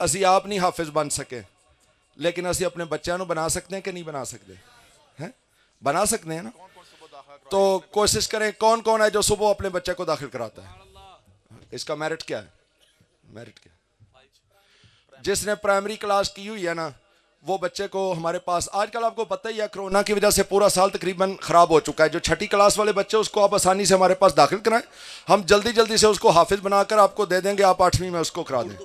اسی آپ نہیں حافظ بن سکے لیکن اسی اپنے بچوں کو بنا سکتے ہیں کہ نہیں بنا سکتے ہیں؟ بنا سکتے ہیں نا. تو کوشش کریں. کون کون ہے جو صبح اپنے بچے کو داخل کراتا ہے؟ اس کا میرٹ کیا ہے؟ میرٹ کیا؟ جس نے پرائمری کلاس کی ہوئی ہے نا وہ بچے کو ہمارے پاس, آج کل آپ کو پتہ ہی ہے کرونا کی وجہ سے پورا سال تقریباً خراب ہو چکا ہے. جو 6ٹھی کلاس والے بچے اس کو آپ آسانی سے ہمارے پاس داخل کرائیں. ہم جلدی جلدی سے اس کو حافظ بنا کر آپ کو دے دیں گے. آپ 8ویں میں اس کو کرا دیں.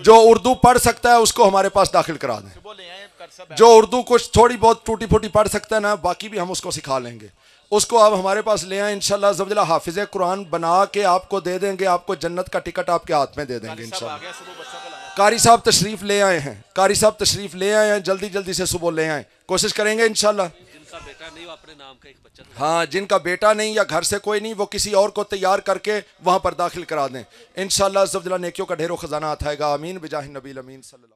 جو اردو پڑھ سکتا ہے اس کو ہمارے پاس داخل کرا دیں. جو اردو کچھ تھوڑی بہت ٹوٹی پھوٹی پڑھ سکتا ہے نا باقی بھی ہم اس کو سکھا لیں گے. اس کو آپ ہمارے پاس لے آئیں انشاءاللہ عز و جل. حافظ قرآن بنا کے آپ کو دے دیں گے. آپ کو جنت کا ٹکٹ آپ کے ہاتھ میں دے دیں گے انشاءاللہ. قاری صاحب تشریف لے آئے ہیں. قاری صاحب تشریف لے آئے ہیں. جلدی جلدی سے صبح لے آئیں. کوشش کریں گے انشاءاللہ. ہاں جن کا بیٹا نہیں یا گھر سے کوئی نہیں وہ کسی اور کو تیار کر کے وہاں پر داخل کرا دیں انشاءاللہ عز و جل. نیکیوں کا ڈھیر و خزانہ آتا ہے گا. آمین بجاہ النبی الامین صلی اللہ.